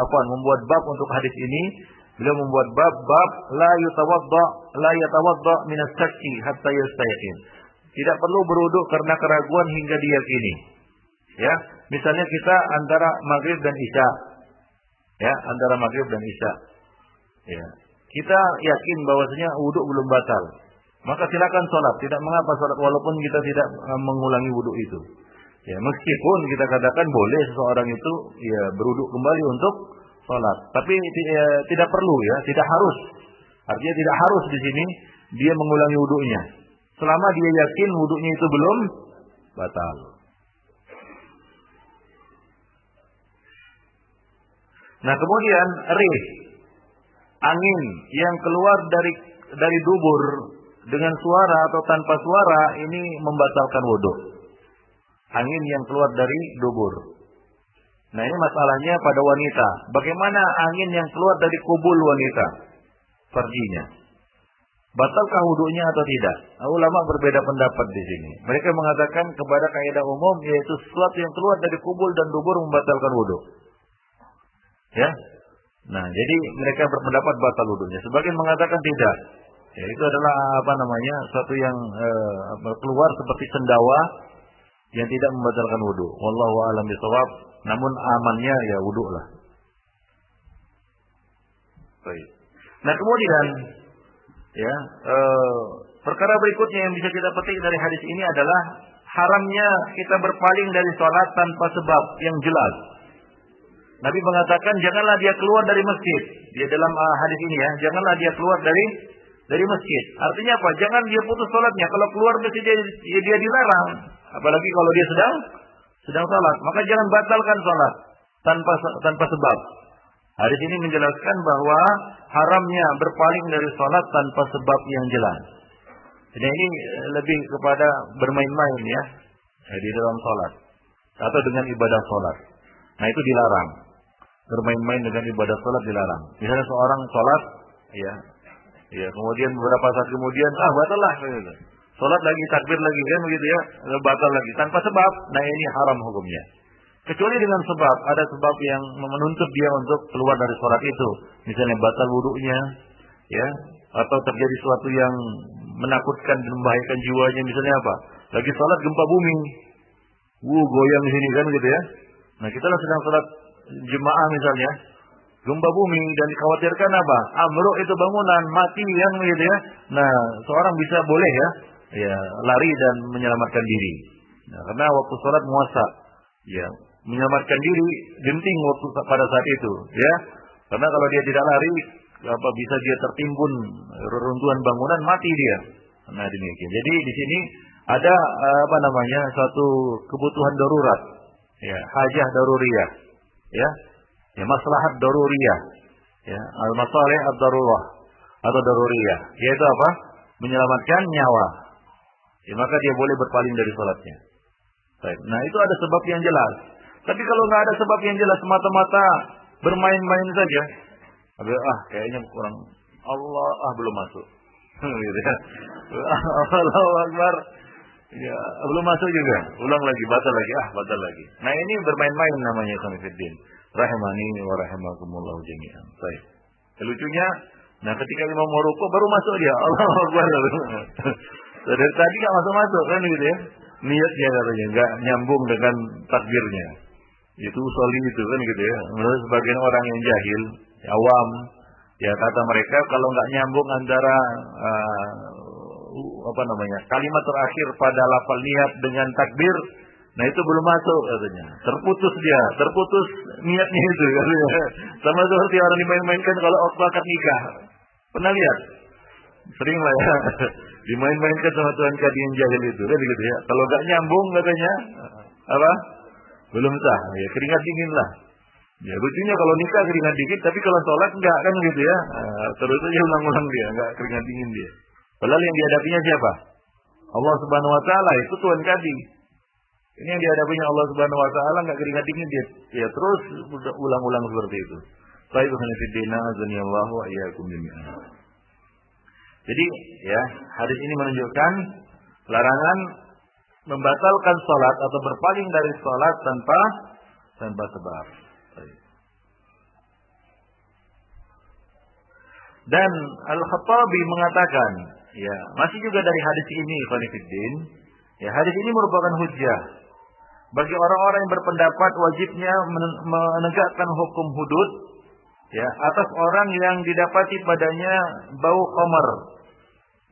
membuat bab untuk hadis ini. Beliau membuat bab la yatawadda min as-sakki hatta yastayqin. Tidak perlu berwudu karena keraguan hingga diyakini. Ya, misalnya kita antara maghrib dan isya. Ya, antara maghrib dan isya. Ya. Kita yakin bahwasanya wudu belum batal. Maka silakan sholat, tidak mengapa sholat walaupun kita tidak mengulangi wudu itu. Ya, meskipun kita katakan boleh seseorang itu ya berwudu kembali untuk sholat, tapi tidak perlu ya, tidak harus. Artinya tidak harus di sini dia mengulangi wudunya. Selama dia yakin wudunya itu belum batal. Nah, kemudian angin yang keluar dari dubur dengan suara atau tanpa suara ini membatalkan wudu. Angin yang keluar dari dubur. Nah, ini masalahnya pada wanita. Bagaimana angin yang keluar dari kubul wanita? Farjinya. Batalkah wudunya atau tidak? Ulama berbeda pendapat di sini. Mereka mengatakan kepada kaidah umum yaitu sesuatu yang keluar dari kubul dan dubur membatalkan wudu. Ya. Nah, jadi mereka berpendapat batal wudunya. Sebagian mengatakan tidak. Ya, itu adalah suatu yang keluar seperti sendawa yang tidak membatalkan wudu. Wallahu a'lam bishawab. Namun amannya ya wudu lah. Baik. Nah, kemudian ya perkara berikutnya yang bisa kita petik dari hadis ini adalah haramnya kita berpaling dari sholat tanpa sebab yang jelas. Nabi mengatakan janganlah dia keluar dari masjid. Dia dalam hadis ini ya, janganlah dia keluar dari masjid. Artinya apa? Jangan dia putus sholatnya. Kalau keluar masjid dia dilarang. Apalagi kalau dia sedang salat, maka jangan batalkan salat tanpa sebab. Hadis ini menjelaskan bahwa haramnya berpaling dari salat tanpa sebab yang jelas. Jadi ini lebih kepada bermain-main ya di dalam salat atau dengan ibadah salat. Nah, itu dilarang. Bermain-main dengan ibadah salat dilarang. Misalnya seorang salat ya Ya, kemudian beberapa saat kemudian, batal lah. Gitu. Sholat lagi, takbir lagi kan begitu ya, batal lagi tanpa sebab. Nah ini haram hukumnya. Kecuali dengan sebab, ada sebab yang menuntut dia untuk keluar dari sholat itu. Misalnya batal wudunya, ya, atau terjadi sesuatu yang menakutkan dan membahayakan jiwanya. Misalnya apa? Lagi sholat gempa bumi, goyang di sini kan gitu ya. Nah kita sedang sholat jemaah misalnya, gempa bumi dan dikhawatirkan apa? Amruk itu bangunan, mati kan gitu ya. Nah seorang bisa boleh ya lari dan menyelamatkan diri. Nah, karena waktu sholat muasa, ya menyelamatkan diri genting waktu pada saat itu, ya. Karena kalau dia tidak lari, bisa dia tertimbun reruntuhan bangunan, mati dia. Nah demikian. Jadi di sini ada suatu kebutuhan darurat, ya, hajah daruriyah, ya maslahat daruriyah, ya, al-masalih ad-darurah atau daruriyah, yaitu apa? Menyelamatkan nyawa. Ya, maka dia boleh berpaling dari sholatnya. Baik. Nah itu ada sebab yang jelas. Tapi kalau nggak ada sebab yang jelas, semata-mata bermain-main saja, kayaknya kurang. Allah belum masuk. Gitu ya. Allahu Akbar. Ya, belum masuk juga. Ulang lagi, batal lagi, batal lagi. Nah, ini bermain-main namanya Khamifuddin. Rahimani wa rahimakumullah jami'an. Baik. Lucunya, ketika imam mau rukuk baru masuk dia. Allahu Akbar. Dari tadi enggak masuk-masuk kan gitu ya. Niatnya katanya enggak nyambung dengan takbirnya. Itu usoli itu kan gitu ya. Menurut sebagian orang yang jahil, awam, ya kata mereka kalau enggak nyambung antara kalimat terakhir pada lafal niat dengan takbir, nah itu belum masuk katanya. Terputus niatnya itu katanya. Sama seperti orang dimain-mainkan kalau akad nikah. Pernah lihat? Sering lah ya. Dimain-mainkan sama Tuhan kadi yang jahil itu kan gitu ya. Kalau enggak nyambung katanya belum sah. Ya keringat dingin lah. Ya lucunya kalau nikah keringat dingin, tapi kalau sholat enggak kan gitu ya. Terus aja ulang-ulang dia, enggak keringat dingin dia. Padahal yang dihadapinya siapa? Allah Subhanahu wa taala, itu Tuhan kadi. Ini yang dihadapinya Allah Subhanahu wa taala enggak keringat dingin dia. Ya terus ulang-ulang seperti itu. Baik khonifidina azanillahu wa iyyakum jami'an. Jadi ya, hadis ini menunjukkan larangan membatalkan salat atau berpaling dari salat tanpa sebab. Dan Al-Khattabi mengatakan, ya, masih juga dari hadis ini, Khonifuddin, ya, hadis ini merupakan hujjah bagi orang-orang yang berpendapat wajibnya menegakkan hukum hudud, ya, atas orang yang didapati padanya bau khamar,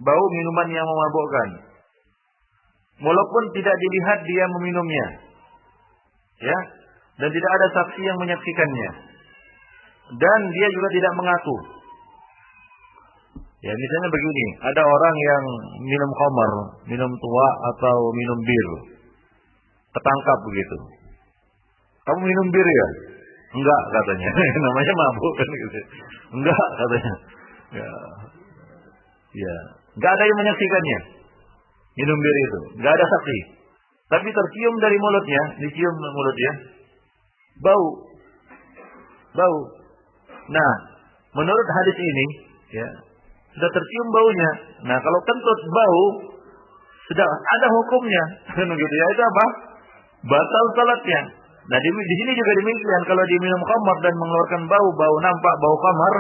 bau minuman yang memabukkan, walaupun tidak dilihat dia meminumnya, ya, dan tidak ada saksi yang menyaksikannya, dan dia juga tidak mengaku. Ya, misalnya begini, ada orang yang minum khamar, minum tua atau minum bir, ketangkap begitu. Kamu minum bir ya? Enggak katanya, namanya mabuk kan gitu. Enggak katanya. Ya, enggak ada yang menyaksikannya. Minum bir itu, enggak ada saksi. Tapi tercium dari mulutnya, dicium mulutnya, bau. Nah, menurut hadis ini, ya, sudah tercium baunya. Nah, kalau kentut bau, sudah ada hukumnya. Begitu ya, itu apa? Batal salatnya. Nah, di sini juga demikian. Kalau diminum khamar dan mengeluarkan bau nampak bau khamar,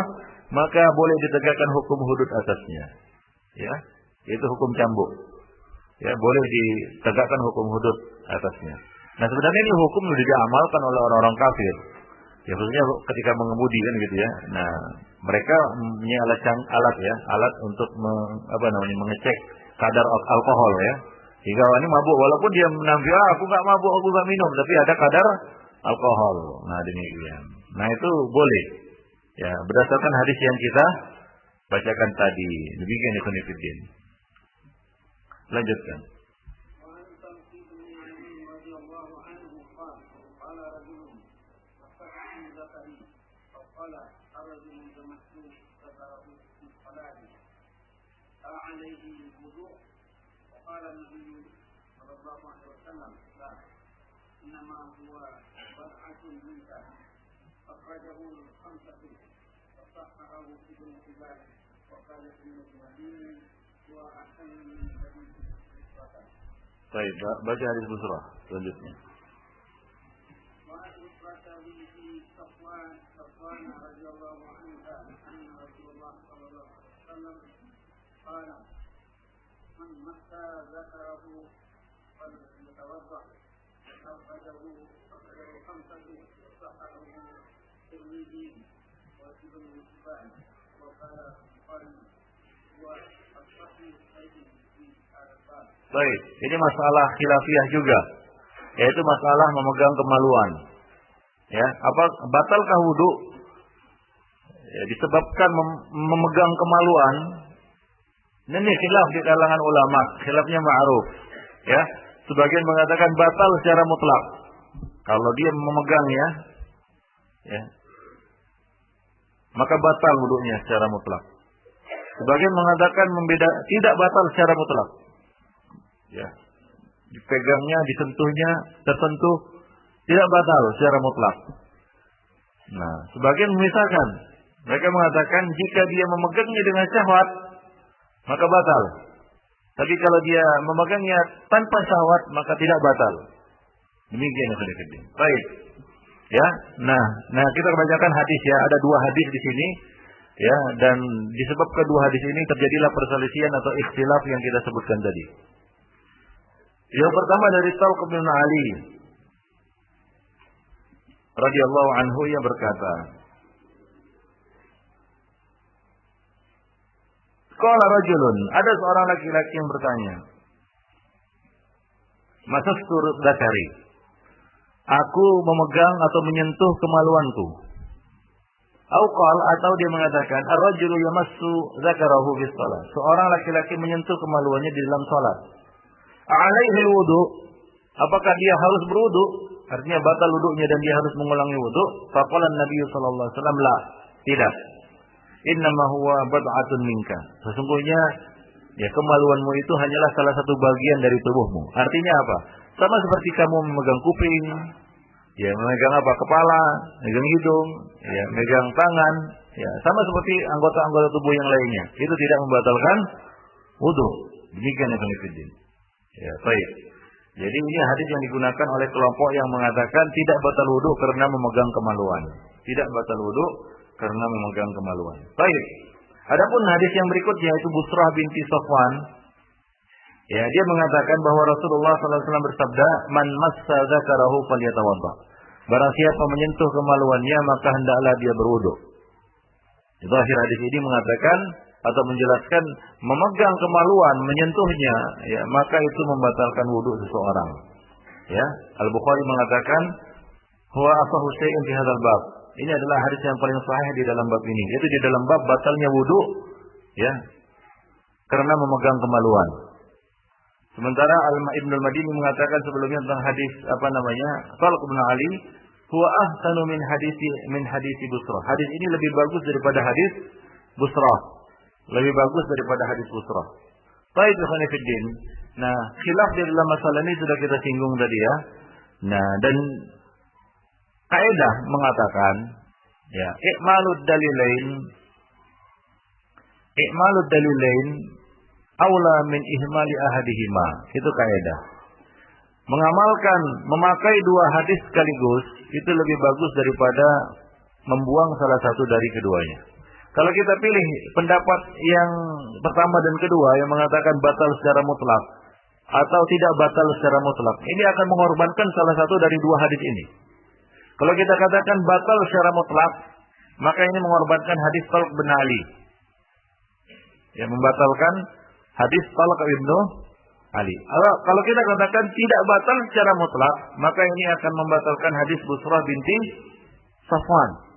maka boleh ditegakkan hukum hudud atasnya. Ya, itu hukum cambuk. Ya, boleh ditegakkan hukum hudud atasnya. Nah, sebenarnya ini hukum sudah diamalkan oleh orang-orang kafir. Ya, khususnya ketika mengemudi kan gitu ya. Nah, mereka punya alat untuk mengecek kadar alkohol ya. Jika ini mabuk, walaupun dia menampil, aku nggak mabuk, aku nggak minum, tapi ada kadar alkohol. Nah demikian. Nah itu boleh. Ya berdasarkan hadis yang kita bacakan tadi. Demikian ya Khonifuddin. Lanjutkan. قال النبي صلى الله عليه وسلم لا إنما هو بضعة منك أخرجه الخمسة وصححه ابن حبان وقال ابن المديني هو أحسن من حديث بصرة. Baik, baca hadis Busrah selanjutnya. وعن بصرة بنت صفوان رضي الله عنها أن رسول الله صلى الله عليه وسلم قال من مس ذكره فليتوضأ أخرجه خمسة وصححه الترمذي وابن حبان وقال البخاري والصحيح في هذا الباب. Baik, ini masalah khilafiyah juga, yaitu masalah memegang kemaluan. Ya, apa batalkah wudu? Ya, disebabkan memegang kemaluan. Ini khilaf di kalangan ulama, khilafnya ma'ruf. Ya, sebagian mengatakan batal secara mutlak. Kalau dia memegangnya, ya, maka batal wudunya secara mutlak. Sebagian mengatakan tidak batal secara mutlak. Ya, dipegangnya, disentuhnya, tersentuh, tidak batal secara mutlak. Nah, sebagian memisahkan. Mereka mengatakan jika dia memegangnya dengan syahwat, maka batal. Tapi kalau dia memegangnya tanpa syahwat, maka tidak batal. Demikian yang kedua. Baik. Ya, nah kita kebanyakan hadis ya, ada dua hadis di sini. Ya, dan disebab kedua hadis ini terjadilah perselisihan atau ikhtilaf yang kita sebutkan tadi. Yang pertama dari Talq bin Ali radhiyallahu anhu yang berkata, qala rajulun, ada seorang laki-laki yang bertanya, masastur dzakari, aku memegang atau menyentuh kemaluanku. Atau dia mengatakan, ar-rajulu yamassu dzakarahu bis shalah, seorang laki-laki menyentuh kemaluannya di dalam salat. Alaihi wudu, apakah dia harus berwudu? Artinya batal wudunya dan dia harus mengulangi wudu. Faqala Nabi sallallahu alaihi wasallam, la, tidak. Innama huwa bad'atun minka. Sesungguhnya ya kemaluanmu itu hanyalah salah satu bagian dari tubuhmu. Artinya apa? Sama seperti kamu memegang kuping, ya memegang apa? Kepala, memegang hidung, ya memegang tangan, ya sama seperti anggota-anggota tubuh yang lainnya. Itu tidak membatalkan wudu. Demikian yang kami. Ya, baik. Jadi ini hadis yang digunakan oleh kelompok yang mengatakan tidak batal wudu karena memegang kemaluan. Tidak batal wudu karena memegang kemaluan. Baik. Adapun hadis yang berikutnya yaitu Busrah binti Safwan. Ya, dia mengatakan bahwa Rasulullah SAW bersabda, "Man massa dzakarahu falyatawadda." Barang siapa menyentuh kemaluannya maka hendaklah dia berwudu. Zahir hadis ini mengatakan atau menjelaskan memegang kemaluan, menyentuhnya, ya, maka itu membatalkan wudu seseorang. Ya, Al-Bukhari mengatakan, "Huwa asahhu syai'in fi hadzal bab." Ini adalah hadis yang paling sahih di dalam bab ini. Yaitu di dalam bab batalnya wudu, ya, karena memegang kemaluan. Sementara Ibnu al-Madini mengatakan sebelumnya tentang hadis Talq bin Ali, "Huwa ahsanu min hadisi Busrah." Hadis ini lebih bagus daripada hadis Busrah. Lebih bagus daripada hadis Busrah. Baik, ikhwan fillah. Nah, khilaf di dalam masalah ini sudah kita singgung tadi ya. Nah, dan kaidah mengatakan ya, i'malud dalilain aula min ihmali ahadihima. Itu kaidah. Memakai dua hadis sekaligus itu lebih bagus daripada membuang salah satu dari keduanya. Kalau kita pilih pendapat yang pertama dan kedua yang mengatakan batal secara mutlak atau tidak batal secara mutlak, ini akan mengorbankan salah satu dari dua hadis ini. Kalau kita katakan batal secara mutlak, maka ini mengorbankan hadis Talq bin Ali. Yang membatalkan hadis Talq bin Ali. Kalau kita katakan tidak batal secara mutlak, maka ini akan membatalkan hadis Busrah binti Safwan.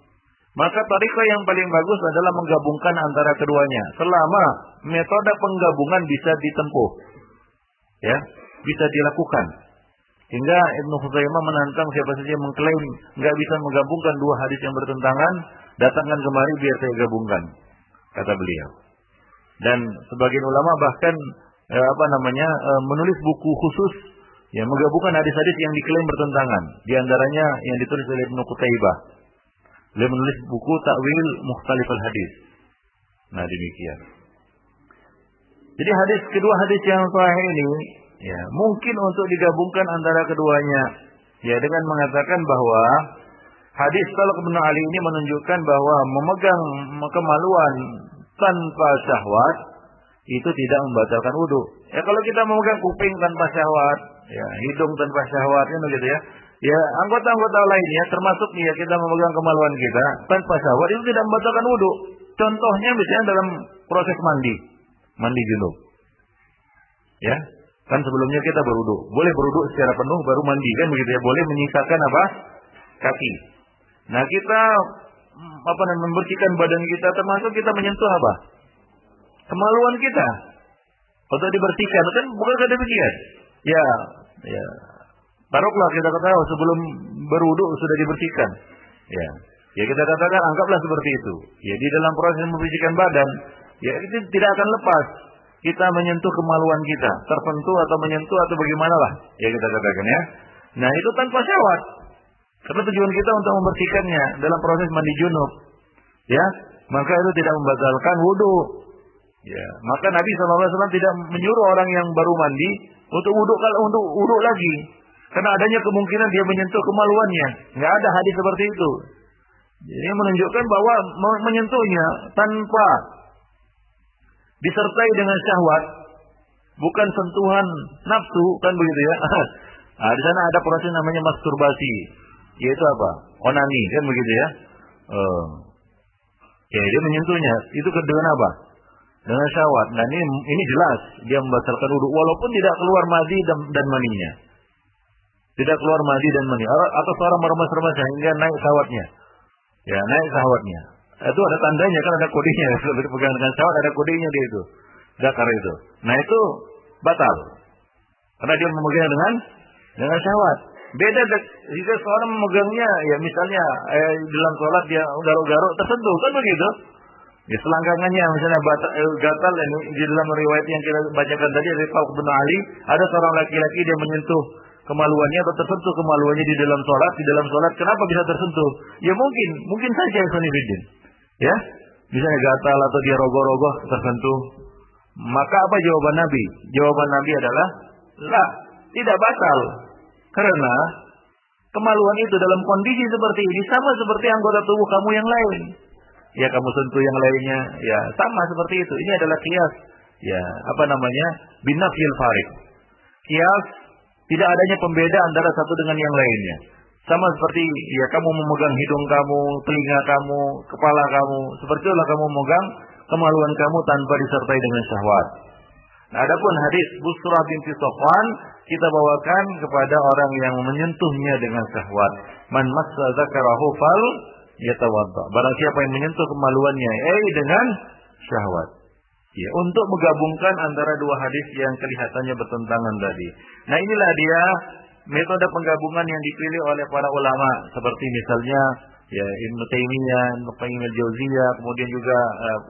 Maka tariqah yang paling bagus adalah menggabungkan antara keduanya. Selama metode penggabungan bisa ditempuh, ya, bisa dilakukan. Hingga Ibnu Khuzaimah menantang siapa saja yang mengklaim nggak bisa menggabungkan dua hadis yang bertentangan, datangkan kemari biar saya gabungkan, kata beliau. Dan sebagian ulama bahkan menulis buku khusus yang menggabungkan hadis-hadis yang diklaim bertentangan. Di antaranya yang ditulis oleh Ibnu Qutaibah. Beliau menulis buku Ta'wil Mukhtalif al-Hadis. Nah, demikian. Jadi kedua hadis yang sahih ini ya, mungkin untuk digabungkan antara keduanya. Ya, dengan mengatakan bahwa hadis Talq bin Ali ini menunjukkan bahwa memegang kemaluan tanpa syahwat itu tidak membatalkan wudu. Ya, kalau kita memegang kuping tanpa syahwat, ya, hidung tanpa syahwat, kan begitu ya. Ya, anggota-anggota lainnya termasuk ya kita memegang kemaluan kita tanpa syahwat itu tidak membatalkan wudu. Contohnya misalnya dalam proses mandi junub. Ya, kan sebelumnya kita berwudu. Boleh berwudu secara penuh baru mandi, kan begitu ya. Boleh menyisakan apa? Kaki. Nah, kita membersihkan badan kita termasuk kita menyentuh apa? Kemaluan kita. Untuk dibersihkan, kan bukan demikian. Ya. Taruhlah kita katakan sebelum berwudu sudah dibersihkan. Ya kita katakan anggaplah seperti itu. Ya, di dalam proses membersihkan badan, ya itu tidak akan lepas kita menyentuh kemaluan kita, tersentuh atau menyentuh atau bagimanalah. Ya kita katakan ya. Nah, itu tanpa syahwat. Karena tujuan kita untuk membersihkannya dalam proses mandi junub. Ya, maka itu tidak membatalkan wudu. Ya, maka Nabi SAW tidak menyuruh orang yang baru mandi untuk wudu lagi. Karena adanya kemungkinan dia menyentuh kemaluannya. Enggak ada hadis seperti itu. Jadi menunjukkan bahwa menyentuhnya tanpa disertai dengan syahwat, bukan sentuhan nafsu, kan begitu ya. Nah, di sana ada proses namanya masturbasi, yaitu apa? Onani, kan begitu ya. Ya, dia menyentuhnya itu dengan apa? Dengan syahwat. Nah, ini jelas dia membatalkan wudu walaupun tidak keluar madi dan maninya. Tidak keluar madi dan mani. Atau seorang meremas-remas hingga naik syahwatnya. Ya, naik syahwatnya. Itu ada tandanya, kan ada kodenya. Kalau berpegang dengan syahwat ada kodenya dia itu. Zakar itu. Nah, itu batal. Karena dia memegang dengan syahwat. Beda jika seorang memegangnya, ya misalnya dalam sholat dia garuk-garuk tersentuh, kan begitu. Ya, selangkangannya misalnya gatal ini di dalam riwayat yang kita bacakan tadi dari Talq bin Ali, ada seorang laki-laki dia menyentuh kemaluannya atau tersentuh kemaluannya di dalam sholat. Kenapa bisa tersentuh? Ya mungkin saja ikhwanifidin. Ya, misalnya gatal atau dia rogoh-rogoh tersentuh. Maka apa jawaban Nabi? Jawaban Nabi adalah tidak batal. Karena kemaluan itu dalam kondisi seperti ini sama seperti anggota tubuh kamu yang lain. Ya, kamu sentuh yang lainnya, ya sama seperti itu. Ini adalah qiyas. Ya, binafyil farid. Qiyas tidak adanya pembeda antara satu dengan yang lainnya. Sama seperti ya kamu memegang hidung kamu, telinga kamu, kepala kamu, seperti itulah kamu memegang kemaluan kamu tanpa disertai dengan syahwat. Nah, adapun hadis Busrah binti Safwan kita bawakan kepada orang yang menyentuhnya dengan syahwat. Man massa zakarahu fal yatawadda. Barang siapa yang menyentuh kemaluannya dengan syahwat. Ya, untuk menggabungkan antara dua hadis yang kelihatannya bertentangan tadi. Nah, inilah dia metode penggabungan yang dipilih oleh para ulama seperti misalnya ya Ibnu Taimiyah, Ibnu Qayyim al-Jauziyah, kemudian juga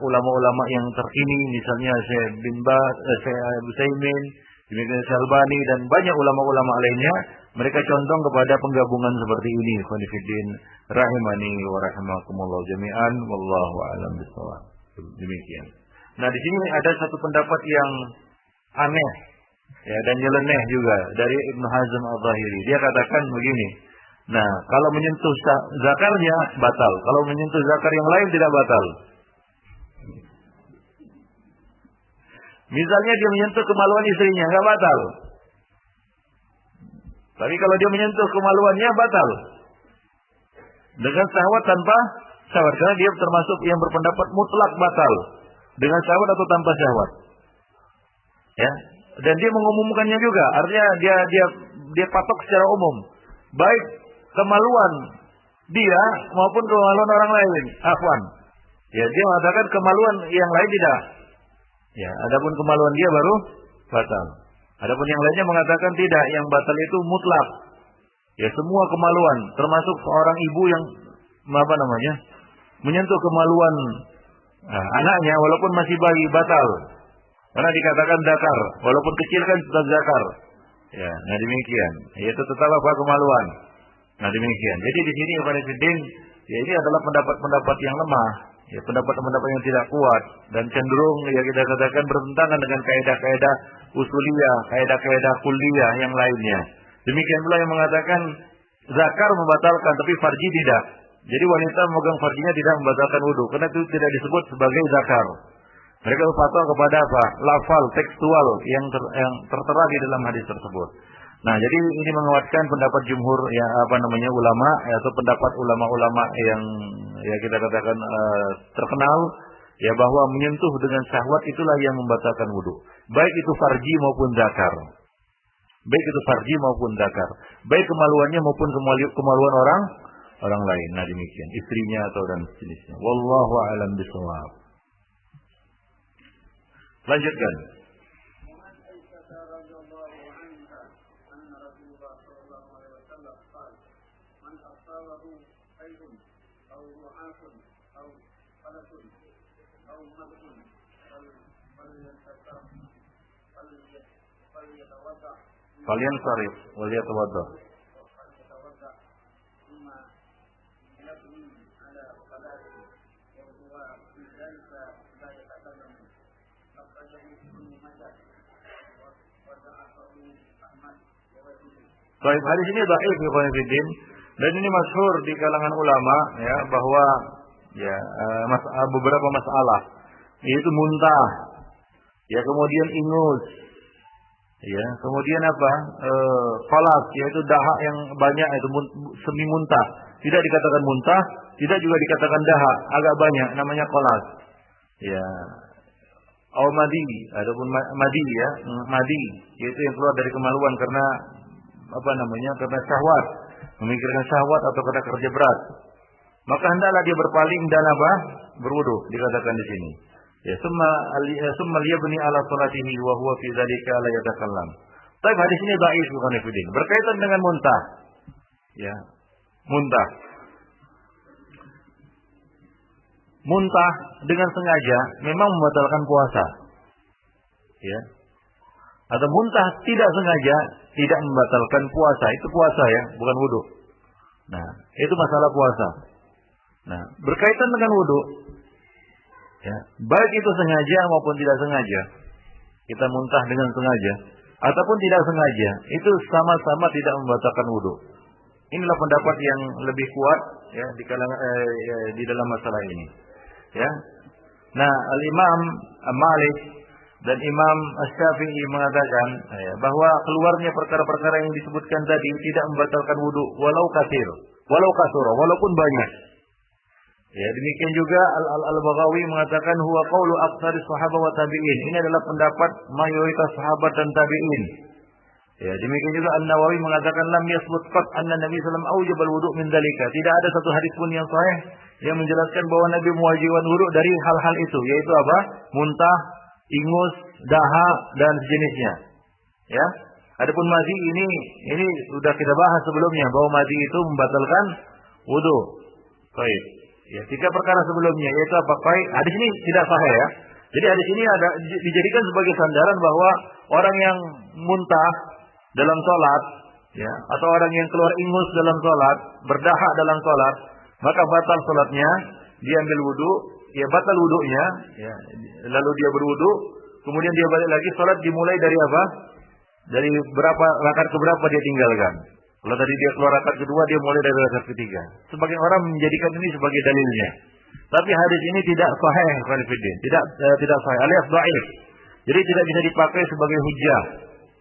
ulama-ulama yang terkini misalnya Syekh bin Baz, Syekh Utsaimin, demikian Syalbani dan banyak ulama-ulama lainnya, mereka condong kepada penggabungan seperti ini. Khonifidin rahimani wa rahimakumullah jami'an wallahu a'lam bishawab. Demikian. Nah, di sini ada satu pendapat yang aneh ya dan nyeleneh juga dari Ibnu Hazm al-Zahiri. Dia katakan begini. Nah, kalau menyentuh zakarnya batal, kalau menyentuh zakar yang lain tidak batal. Misalnya dia menyentuh kemaluan istrinya, enggak batal. Tapi kalau dia menyentuh kemaluannya batal. Dengan syahwat tanpa syahwat, karena dia termasuk yang berpendapat mutlak batal. Dengan syahwat atau tanpa syahwat. Ya. Dan dia mengumumkannya juga, artinya dia patok secara umum. Baik kemaluan dia maupun kemaluan orang lain. Afwan. Ya, dia mengatakan kemaluan yang lain tidak. Ya, adapun kemaluan dia baru batal. Adapun yang lainnya mengatakan tidak, yang batal itu mutlak. Ya, semua kemaluan, termasuk seorang ibu yang menyentuh kemaluan anaknya walaupun masih bayi batal. Karena dikatakan zakar, walaupun kecil kan tetap zakar. Ya, nah demikian. Yaitu tetap apa kemaluan. Nah demikian. Jadi di sini Ibnu Fiddin, ya ini adalah pendapat-pendapat yang lemah. Ya, pendapat-pendapat yang tidak kuat dan cenderung ya kita katakan bertentangan dengan kaidah-kaidah usuliyah, kaidah-kaidah kulliyah yang lainnya. Demikian pula yang mengatakan zakar membatalkan tapi farji tidak. Jadi wanita memegang farjinya tidak membatalkan wudu karena itu tidak disebut sebagai zakar. Mereka berfatwa kepada apa? Lafal tekstual yang tertera di dalam hadis tersebut. Nah, jadi ini menguatkan pendapat jumhur ya ulama atau pendapat ulama-ulama yang ya kita katakan terkenal ya bahwa menyentuh dengan syahwat itulah yang membatalkan wudu. Baik itu farji maupun zakar. Baik itu farji maupun zakar. Baik kemaluannya maupun kemaluan orang lain. Nah, demikian istrinya atau dan sejenisnya. Wallahu a'lam bishawab. Lanjutkan. Falyansarif wal yatawadda. Baik, hadis ini dhaif ikhwan fillah dan ini masyhur di kalangan ulama ya bahwa ya beberapa masalah yaitu muntah ya kemudian ingus ya kemudian apa qalas yaitu dahak yang banyak itu semi muntah tidak dikatakan muntah tidak juga dikatakan dahak agak banyak namanya qalas ya au madi adapun madi ya madi yaitu yang keluar dari kemaluan karena karena syahwat memikirkan syahwat atau karena kerja berat maka hendaklah dia berpaling dan berwudu dikatakan di sini. Ya summa liyabni ala salatihi wa huwa fi dzalika la yatakallam. Tapi hadis ini dhaif bukan fillah. Berkaitan dengan muntah. Ya. Muntah. Muntah dengan sengaja memang membatalkan puasa. Ya. Atau muntah tidak sengaja tidak membatalkan puasa. Itu puasa ya, bukan wudu. Nah, itu masalah puasa. Nah, berkaitan dengan wudu, ya, baik itu sengaja maupun tidak sengaja, kita muntah dengan sengaja ataupun tidak sengaja, itu sama-sama tidak membatalkan wudu. Inilah pendapat yang lebih kuat ya di dalam masalah ini. Ya. Nah, Al-Imam Malik dan Imam Asy-Syafi'i mengatakan ya, bahwa keluarnya perkara-perkara yang disebutkan tadi tidak membatalkan wudu walau kasura, walaupun banyak. Ya, demikian juga Al-Baghawi mengatakan huwa qaulu aktsari sahabat wa tabi'in. Ini adalah pendapat mayoritas sahabat dan tabi'in. Ya, demikian juga An-Nawawi mengatakan lam yasbut qat anna Nabi sallallahu alaihi wasallam aujabal wudu min dzalika. Tidak ada satu hadis pun yang sahih yang menjelaskan bahwa Nabi mewajibkan wudu dari hal-hal itu, yaitu apa? Muntah, ingus, dahak dan sejenisnya. Ya. Adapun madhi ini sudah kita bahas sebelumnya bahwa madhi itu membatalkan wudu. Baik. Ya, tiga perkara sebelumnya yaitu apa? Hadis ini tidak sahih ya. Jadi hadis ini dijadikan sebagai sandaran bahwa orang yang muntah dalam sholat, ya, atau orang yang keluar ingus dalam sholat, berdahak dalam sholat, maka batal sholatnya, dia ambil wudu, ya batal wudunya, ya, lalu dia berwudu, kemudian dia balik lagi sholat dimulai dari apa? Dari berapa rakaat ke berapa dia tinggalkan. Kalau tadi dia keluar rakaat kedua, dia mulai dari rakaat ketiga. Sebagian orang menjadikan ini sebagai dalilnya. Tapi hadis ini tidak sahih, tidak sahih, alias dhaif. Jadi tidak bisa dipakai sebagai hujjah.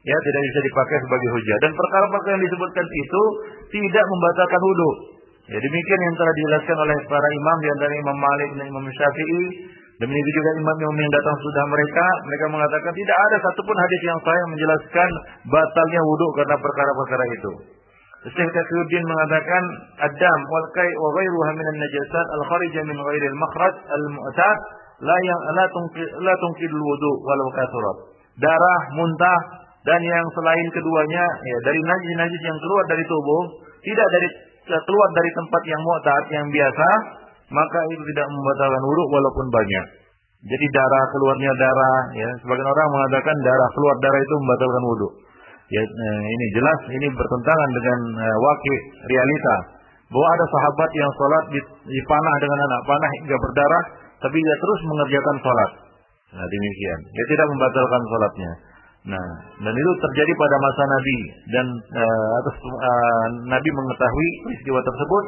Ya, tidak bisa dipakai sebagai hujjah. Dan perkara-perkara yang disebutkan itu tidak membatalkan wudu. Ya, demikian yang telah dijelaskan oleh para imam, di antara Imam Malik dan Imam Syafi'i. Demikian juga imam-imam yang datang sudah mereka mengatakan tidak ada satupun hadis yang sahih menjelaskan batalnya wudu karena perkara-perkara itu. Syekh Taqiyuddin mengatakan ad-dam wal kai' wa ghairuha min an-najasat al-kharijah min ghairi al-makhraj al-mu'tad la tunqidul wudu walau kasurat. Darah, muntah dan yang selain keduanya ya dari najis-najis yang keluar dari tubuh, tidak keluar dari tempat yang mu'tad yang biasa, maka itu tidak membatalkan wudu walaupun banyak. Jadi keluarnya darah ya, sebagian orang mengatakan keluar darah itu membatalkan wudu. Ya, ini jelas ini bertentangan dengan wakil realita bahwa ada sahabat yang sholat dipanah dengan anak panah hingga berdarah tapi dia terus mengerjakan sholat. Nah, demikian. Dia tidak membatalkan sholatnya. Nah, dan itu terjadi pada masa Nabi dan Nabi mengetahui peristiwa tersebut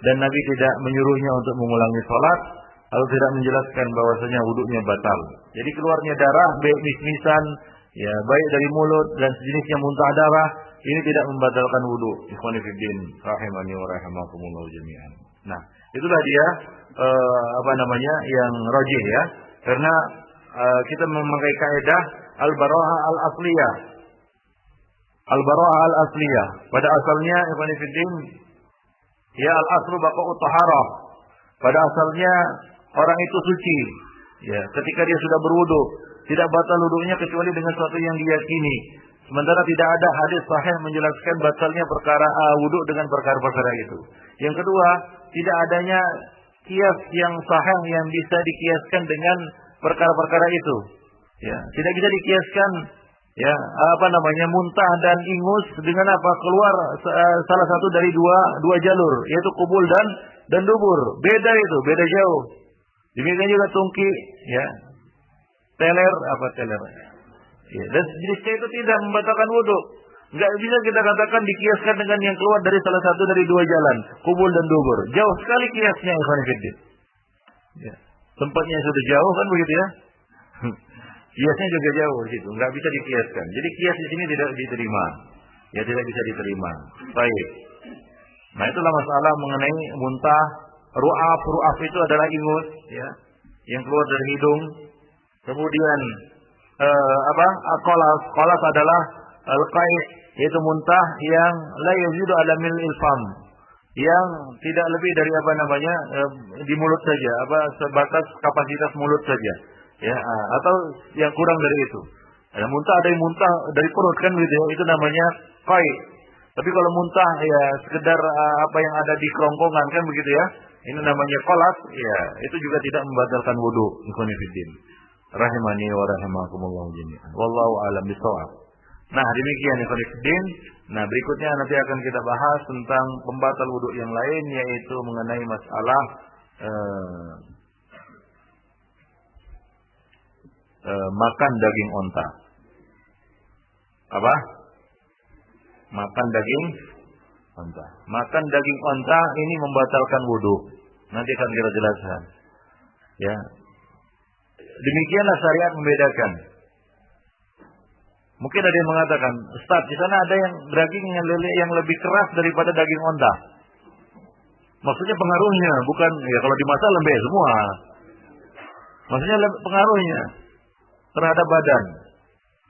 dan Nabi tidak menyuruhnya untuk mengulangi sholat, lalu tidak menjelaskan bahwasanya wudunya batal. Jadi keluarnya darah, baik mis-misan, ya baik dari mulut dan sejenisnya muntah darah, ini tidak membatalkan wudu. Ikhwani fiddin, rahimani wa rahimakumullah jami'an. Nah, itulah dia yang rajih ya, karena kita memakai kaidah al-bara'ah al-asliyah. Al-bara'ah al-asliyah. Pada asalnya ikhwani fiddin, ya al-aslu baqa'ut taharah. Pada asalnya orang itu suci. Ya, ketika dia sudah berwudu, tidak batal wudunya kecuali dengan sesuatu yang diyakini. Sementara tidak ada hadis sahih menjelaskan batalnya perkara wudu dengan perkara-perkara itu. Yang kedua, tidak adanya kias yang sahih yang bisa dikiaskan dengan perkara-perkara itu. Ya, tidak bisa dikiaskan ya muntah dan ingus dengan apa keluar salah satu dari dua jalur, yaitu kubul dan dubur. Beda itu, beda jauh. Demikian juga tungki, ya. Teler. Ya, dan jenisnya itu tidak membatalkan wudu. Enggak bisa kita katakan dikiaskan dengan yang keluar dari salah satu dari dua jalan, kubul dan dubur. Jauh sekali kiasnya, ikhwan fillah. Ya. Tempatnya sudah jauh kan begitu ya. Kiasnya juga jauh situ, enggak bisa dikiaskan. Jadi kias di sini tidak diterima. Ya tidak bisa diterima. Baik. Nah, itulah masalah mengenai muntah, ru'af itu adalah ingus ya, yang keluar dari hidung. Kemudian qalas adalah al-qai', yaitu muntah yang la yazidu ala mil'il fam, yang tidak lebih dari di mulut saja, sebatas kapasitas mulut saja. Ya, atau yang kurang dari itu. Ada muntah, ada yang muntah dari perut kan gitu ya, itu namanya qai'. Tapi kalau muntah ya sekedar apa yang ada di kerongkongan kan begitu ya, ini namanya qalas, ya itu juga tidak membatalkan wudu. Ikhwan fillah rahimani wa rahimakumullah jami'an. Wallahu a'lam bishawab. Nah, demikian ikhwan fillah. Nah, berikutnya nanti akan kita bahas tentang pembatal wudu yang lain, yaitu mengenai masalah makan daging onta. Apa? Makan daging onta. Makan daging onta ini membatalkan wudu. Nanti akan kita jelaskan. Ya. Demikianlah syariat membedakan. Mungkin ada yang mengatakan, Ustaz, di sana ada yang daging yang lebih keras daripada daging onta. Maksudnya pengaruhnya, bukan ya kalau dimasak lembek semua. Maksudnya pengaruhnya terhadap badan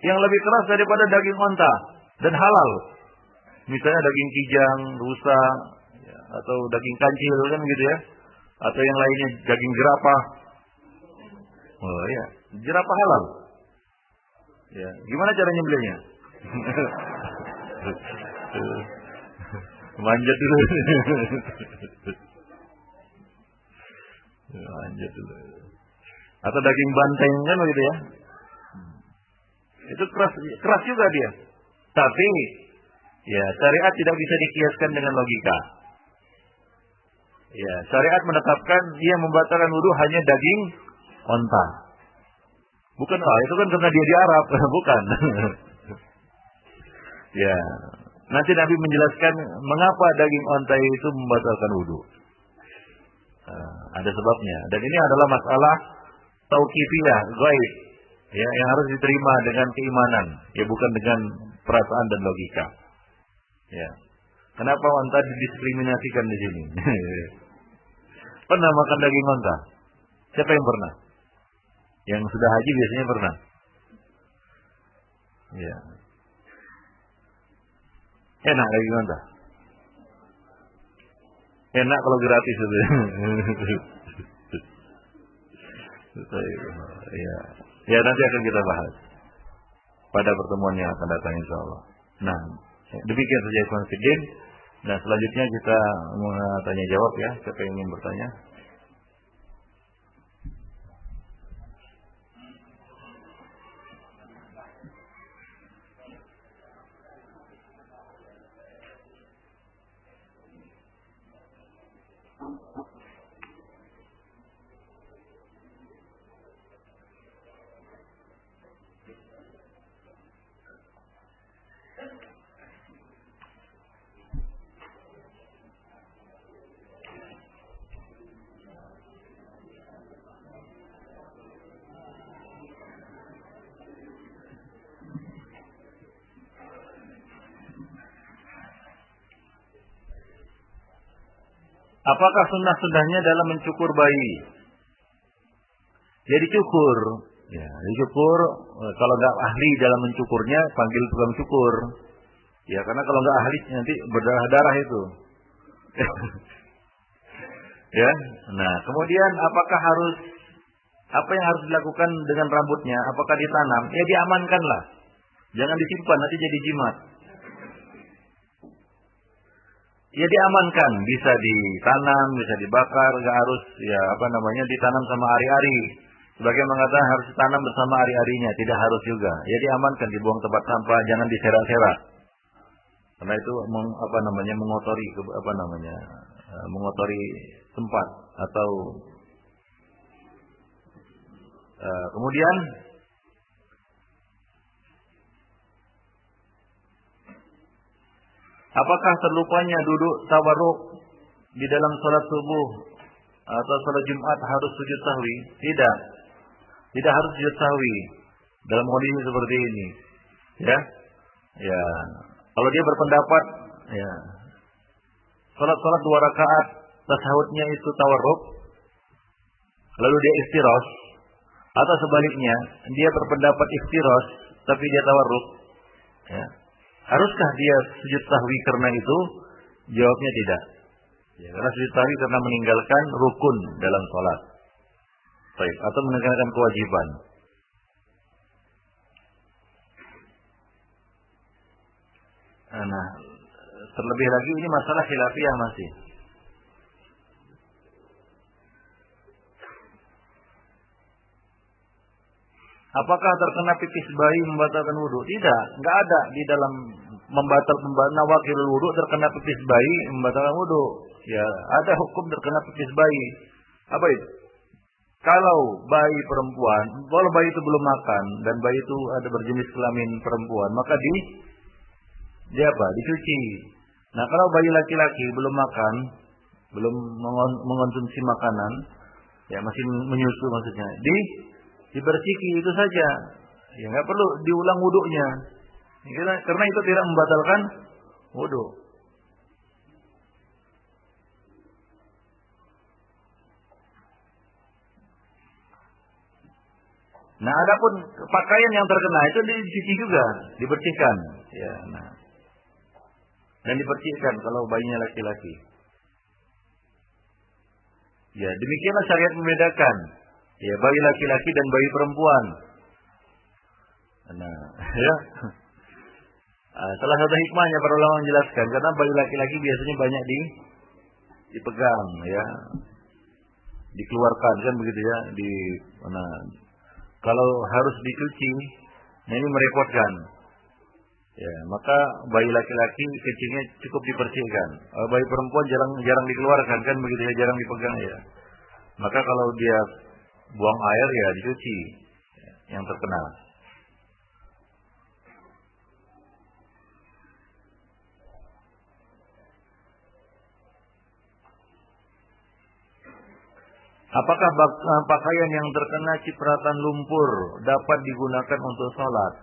yang lebih keras daripada daging onta dan halal. Misalnya daging kijang, rusa, ya, atau daging kancil kan gitu ya. Atau yang lainnya daging jerapah. Oh ya, jerapah halal. Ya, gimana cara nyembelihnya? Manjat dulu. Manjat dulu. Atau daging banteng kan begitu ya. Itu keras juga dia. Tapi ya, syariat tidak bisa dikiaskan dengan logika. Ya, syariat menetapkan dia membatalkan wudu hanya daging onta. Bukan, itu kan karena dia di Arab, bukan. Ya, nanti Nabi menjelaskan mengapa daging onta itu membatalkan wudu. Ada sebabnya. Dan ini adalah masalah tauqifiyah, ghaib. Ya, yang harus diterima dengan keimanan, ya bukan dengan perasaan dan logika. Ya. Kenapa onta didiskriminasikan di sini? Pernah makan daging onta? Siapa yang pernah? Yang sudah haji biasanya pernah. Ya. Enak daging onta. Enak kalau gratis itu. Ya. Ya, nanti akan kita bahas pada pertemuan yang akan datang insyaallah. Nah, demikian saja ikhwan fillah. Nah, selanjutnya kita tanya jawab ya, siapa yang ingin bertanya? Apakah sunnah-sunnahnya dalam mencukur bayi? Ya dicukur. Ya, dicukur. Kalau nggak ahli dalam mencukurnya, panggil tukang cukur. Ya, karena kalau nggak ahli nanti berdarah-darah itu. Ya. Nah, kemudian apa yang harus dilakukan dengan rambutnya? Apakah ditanam? Ya diamankanlah. Jangan disimpan, nanti jadi jimat. Ya diamankan, bisa ditanam, bisa dibakar, nggak harus ditanam sama ari-ari. Sebagian mengatakan harus ditanam bersama ari-arinya, tidak harus juga. Ya diamankan, dibuang tempat sampah, jangan diserak-serak. Karena itu mengotori tempat atau kemudian apakah terlupanya duduk tawarruk di dalam salat subuh atau salat Jumat harus sujud sahwi? Tidak. Tidak harus sujud sahwi dalam kondisi seperti ini. Ya. Ya. Kalau dia berpendapat ya salat 2 rakaat tasahudnya itu tawarruk, lalu dia iftiras, atau sebaliknya dia berpendapat iftiras tapi dia tawarruk, ya. Haruskah dia sujud sahwi karena itu? Jawabnya tidak. Ya, karena sujud sahwi karena meninggalkan rukun dalam salat. Baik, atau meninggalkan kewajiban. Nah, terlebih lagi ini masalah khilafiyah masih. Apakah terkena pipis bayi membatalkan wudu? Tidak, enggak ada di dalam nawakilul wudu terkena pipis bayi membatalkan wudu. Ya, ada hukum terkena pipis bayi. Apa itu? Kalau bayi perempuan, kalau bayi itu belum makan dan bayi itu ada berjenis kelamin perempuan, maka dicuci. Nah, kalau bayi laki-laki belum makan, belum mengonsumsi makanan, ya masih menyusu maksudnya, dibersihkan itu saja. Ya nggak perlu diulang wudunya. Karena itu tidak membatalkan wudu. Nah, adapun pakaian yang terkena itu dicuci juga, dibersihkan. Ya, nah. Dan dibersihkan kalau bayinya laki-laki. Ya, demikianlah syariat membedakan. Ya, bayi laki-laki dan bayi perempuan. Nah, ya. Salah satu hikmahnya para ulama menjelaskan, karena bayi laki-laki biasanya banyak dipegang, ya, dikeluarkan kan begitu ya. Kalau harus dicuci, nah ini merepotkan. Ya, maka bayi laki-laki kecilnya cukup dibersihkan. Bayi perempuan jarang dikeluarkan kan begitu ya, jarang dipegang ya. Maka kalau dia buang air ya dicuci yang terkena. Apakah pakaian yang terkena cipratan lumpur dapat digunakan untuk sholat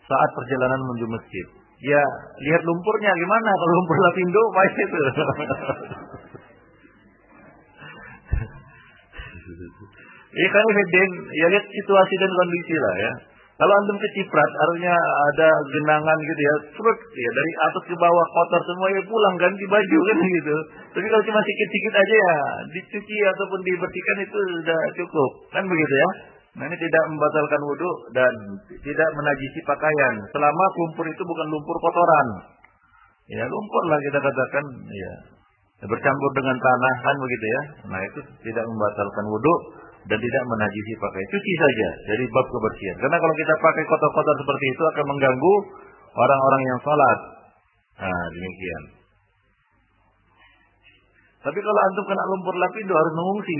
saat perjalanan menuju masjid? Ya, lihat lumpurnya gimana. Kalau lumpur lapindo, baik itu. Kan ya lihat situasi dan kondisi lah ya. Kalau antum keciprat, artinya ada genangan gitu ya, truk ya dari atas ke bawah kotor semua ya pulang ganti baju kan gitu. Tapi kalau cuma sikit-sikit aja ya dicuci ataupun dibersihkan itu sudah cukup kan begitu ya. Nah ini tidak membatalkan wudu dan tidak menajisi pakaian selama lumpur itu bukan lumpur kotoran. Ya lumpur lah kita katakan ya bercampur dengan tanah kan begitu ya. Nah itu tidak membatalkan wudu dan tidak menajisi pakaian. Cuci saja dari bab kebersihan. Karena kalau kita pakai kotor-kotor seperti itu akan mengganggu orang-orang yang sholat. Nah demikian. Tapi kalau antum kena lumpur lapindo harus mengungsi.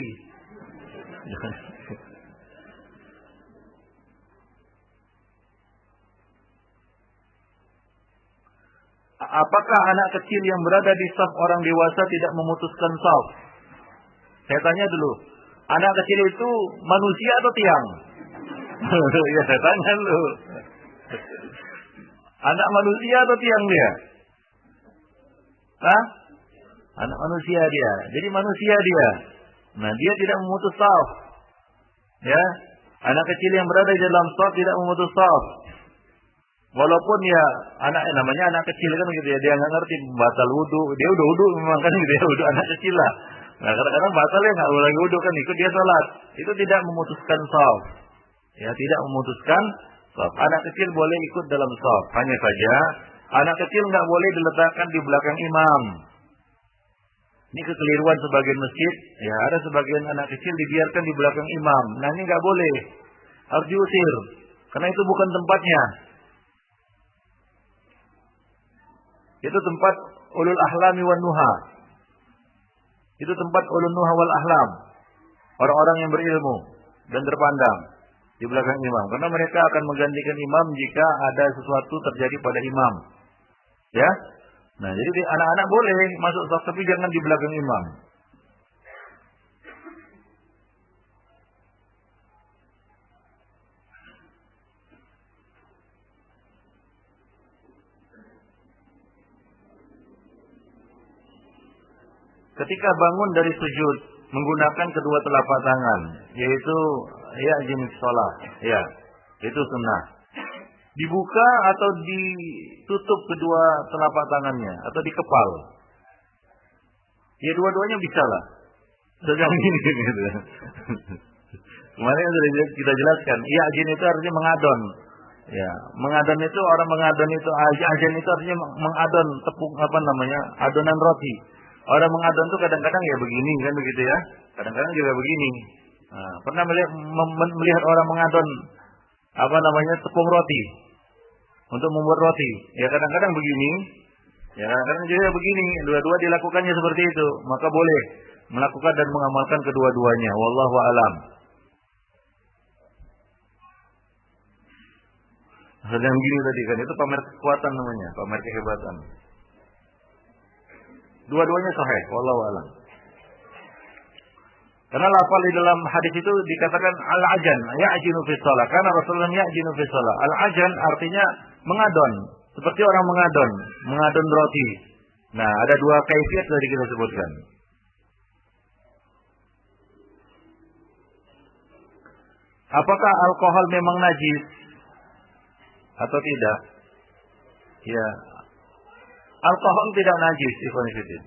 Apakah anak kecil yang berada di saf orang dewasa tidak memutuskan saf? Saya tanya dulu. Anak kecil itu manusia atau tiang? Ya saya tanya dulu. Anak manusia atau tiang dia? Hah? Anak manusia dia. Jadi manusia dia. Nah, dia tidak memutus shaf. Ya. Anak kecil yang berada di dalam shaf tidak memutus shaf. Walaupun ya namanya anak kecil kan gitu ya, dia nggak ngerti batal wudu, dia udah wudu memang kan gitu ya, wudu anak kecil lah. Nah kadang-kadang batal ya nggak lagi wudu kan ikut dia sholat, itu tidak memutuskan shaf, ya tidak memutuskan shaf. Anak kecil boleh ikut dalam shaf, hanya saja anak kecil nggak boleh diletakkan di belakang imam. Ini kekeliruan sebagian masjid, ya ada sebagian anak kecil dibiarkan di belakang imam. Nah ini nggak boleh, harus diusir, karena itu bukan tempatnya. Itu tempat ulul ahlami wan nuha. Itu tempat ulul nuha wal ahlam. Orang-orang yang berilmu dan terpandang di belakang imam. Karena mereka akan menggantikan imam jika ada sesuatu terjadi pada imam. Ya. Nah, jadi anak-anak boleh masuk shaf tapi jangan di belakang imam. Ketika bangun dari sujud menggunakan kedua telapak tangan, yaitu ya jenis sholat, ya itu sunnah. Dibuka atau ditutup kedua telapak tangannya atau dikepal, ya dua-duanya bisa lah. Sedang ini gitu. Kemarin sudah kita jelaskan, ya ajin itu artinya mengadon. Ya, mengadon itu orang mengadon itu ajin itu artinya mengadon tepung adonan roti. Orang mengadon itu kadang-kadang ya begini kan begitu ya. Kadang-kadang juga begini. Nah, pernah melihat orang mengadon tepung roti untuk membuat roti. Ya kadang-kadang begini. Ya kadang-kadang juga begini. Dua-dua dilakukannya seperti itu. Maka boleh melakukan dan mengamalkan kedua-duanya. Wallahu a'lam. Sedang gini tadi kan itu pamer kekuatan namanya, pamer kehebatan. Dua-duanya sahih, wallahu a'lam. Karena lafal di dalam hadis itu dikatakan al-ajan, ya'jinu fi shalah. Karena Rasulullah ya'jinu fi shalah. Al-ajan artinya mengadon, seperti orang mengadon roti. Nah, ada dua kaifiat tadi kita sebutkan. Apakah alkohol memang najis atau tidak? Ya, alkohol tidak najis, ikhwan fillah.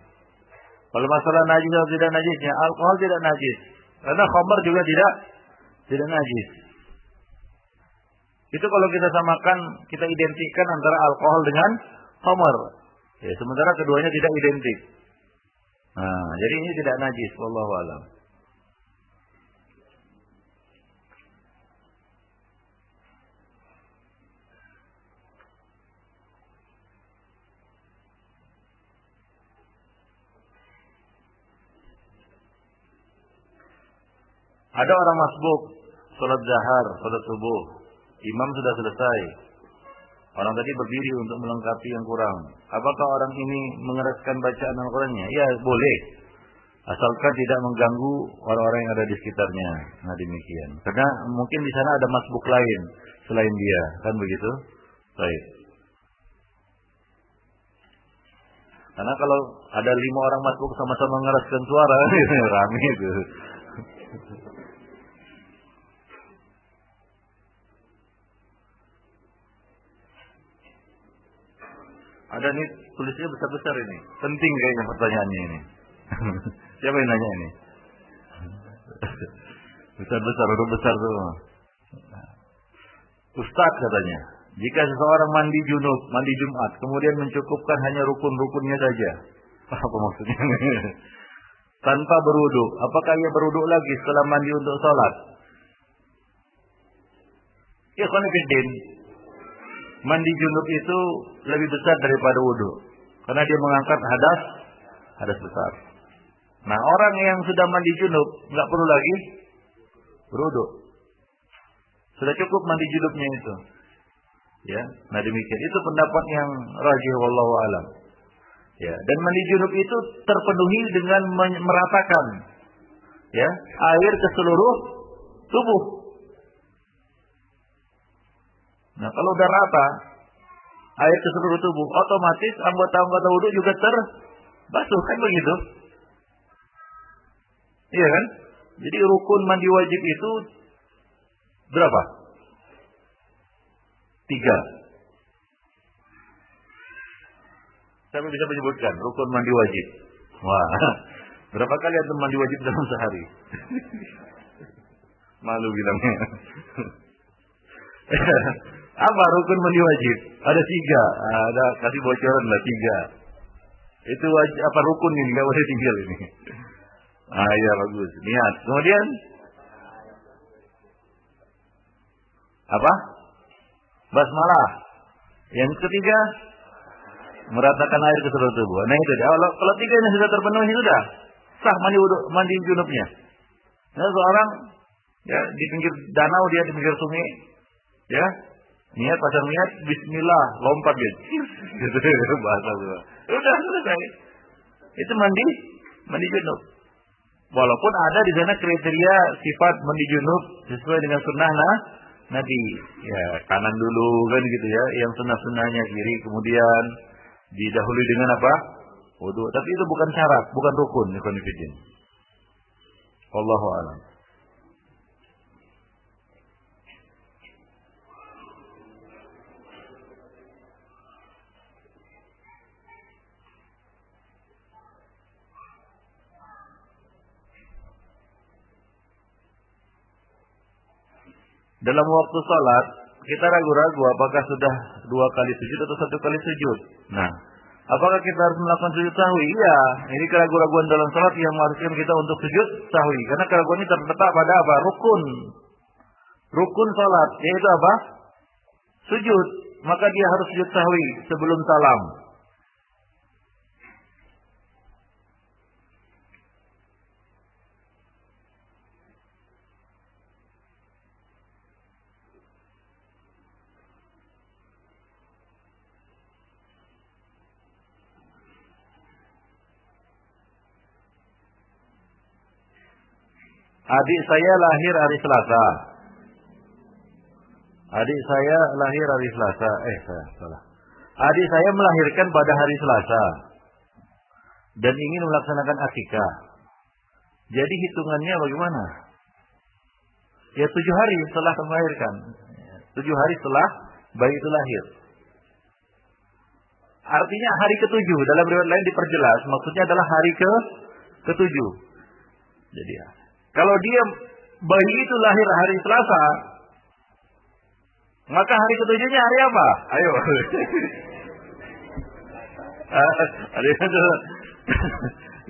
Kalau masalah najis atau tidak najisnya, alkohol tidak najis. Karena khamar juga tidak najis. Itu kalau kita samakan, kita identikkan antara alkohol dengan khamar. Ya, sementara keduanya tidak identik. Nah, jadi ini tidak najis, wallahu a'lam. Ada orang masbuk, salat zahar, salat subuh. Imam sudah selesai. Orang tadi berdiri untuk melengkapi yang kurang. Apakah orang ini mengeraskan bacaan Al-Qur'annya? Ya, boleh. Asalkan tidak mengganggu orang-orang yang ada di sekitarnya. Nah, demikian. Karena mungkin di sana ada masbuk lain selain dia, kan begitu? Baik. Karena kalau ada 5 orang masbuk sama-sama mengeraskan suara, rame itu. Ada nih tulisnya besar-besar ini. Penting kayaknya pertanyaannya ini. Siapa yang nanya ini? Besar-besar, huruf besar tuh. Ustaz katanya, jika seseorang mandi junub, mandi Jumat, kemudian mencukupkan hanya rukun-rukunnya saja. Apa maksudnya? Tanpa berwudu, apakah ia berwudu lagi setelah mandi untuk sholat? Ikhwan fillah, mandi junub itu lebih besar daripada wudu, karena dia mengangkat hadas besar. Nah, orang yang sudah mandi junub nggak perlu lagi berwudu, sudah cukup mandi junubnya itu. Ya, nah demikian itu pendapat yang rajih wallahu alam. Ya, dan mandi junub itu terpenuhi dengan meratakan ya air ke seluruh tubuh. Nah, kalau udah rata air ke seluruh tubuh, otomatis anggota-anggota wudu juga basuh kan begitu. Iya kan? Jadi rukun mandi wajib itu berapa? 3. Siapa bisa menyebutkan rukun mandi wajib? Wah, berapa kali antum mandi wajib dalam sehari? Malu bilangnya. Apa rukun mandi wajib? Ada 3. Ada kasih bocoran lah 3. Itu wajib, apa rukun ini? Nggak boleh tinggal ini. Ya bagus. Niat. Kemudian apa? Basmalah. Yang ketiga, meratakan air ke seluruh tubuh. Nah itu dia. Kalau 3 ini sudah terpenuhi sudah sah mandi junubnya. Nah, seorang ya di pinggir danau, dia di pinggir sungai, ya niat pasang niat, Bismillah, lompat dia, gitu bahasa gua. Udah selesai. Itu mandi junub. Walaupun ada di sana kriteria sifat mandi junub sesuai dengan sunnah Nabi. Ya kanan dulu kan gitu ya, yang sunnah-sunnahnya kiri, kemudian didahului dengan apa? Wudu. Tapi itu bukan syarat, bukan rukun, ikhwan fillah. Wallahu a'lam. Dalam waktu salat, kita ragu-ragu apakah sudah 2 kali sujud atau 1 kali sujud. Nah, apakah kita harus melakukan sujud sahwi? Iya, ini keraguan dalam salat yang mengharuskan kita untuk sujud sahwi. Karena keraguan ini terletak pada apa? Rukun salat, yaitu apa? Sujud. Maka dia harus sujud sahwi sebelum salam. Adik saya lahir hari Selasa. Adik saya melahirkan pada hari Selasa dan ingin melaksanakan akikah. Jadi hitungannya bagaimana? Ya 7 hari setelah melahirkan. 7 hari setelah bayi itu lahir. Artinya hari ke-7. Dalam riwayat lain diperjelas, maksudnya adalah hari ke-7. Jadi ya, kalau dia bayi itu lahir hari Selasa, maka hari ke-7-nya hari apa? Ayo.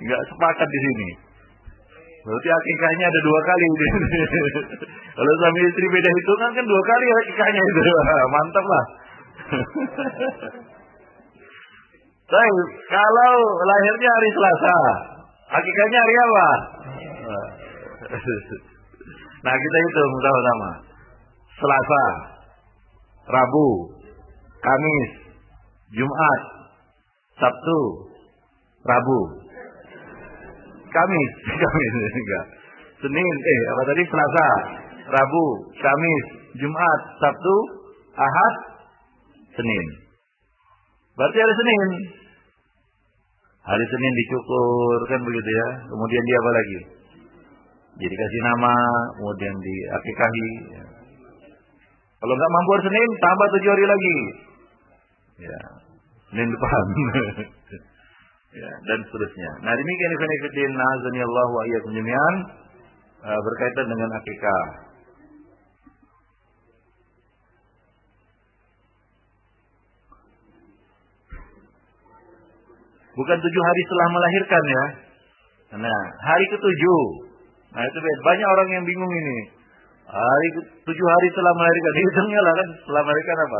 Enggak sepakat di sini. Berarti akikahnya ada 2 kali. Kalau suami istri beda hitungan kan 2 kali akikahnya itu. Mantap lah. Tapi kalau lahirnya hari Selasa, akikahnya hari apa? Nah, kita hitung sama-sama. Selasa, Rabu, Kamis, Jumat, Sabtu, Rabu, Kamis enggak. Senin, apa tadi? Selasa, Rabu, Kamis, Jumat, Sabtu, Ahad, Senin. Berarti hari Senin. Hari Senin dicukur kan begitu ya. Kemudian dia apa lagi? Jadi kasih nama, kemudian diakikahi. Ya. Kalau nggak mampu hari Senin, tambah 7 hari lagi. Ya, Senin depan. Ya, dan seterusnya. Nah, demikian ikhwan fillah, azanillahu wa iyyakum jami'an, berkaitan dengan akikah. Bukan 7 hari setelah melahirkan ya. Nah, hari ke-7. Nah, itu banyak orang yang bingung ini. 7 hari setelah melahirkan, hitungnya lah kan setelah melahirkan apa?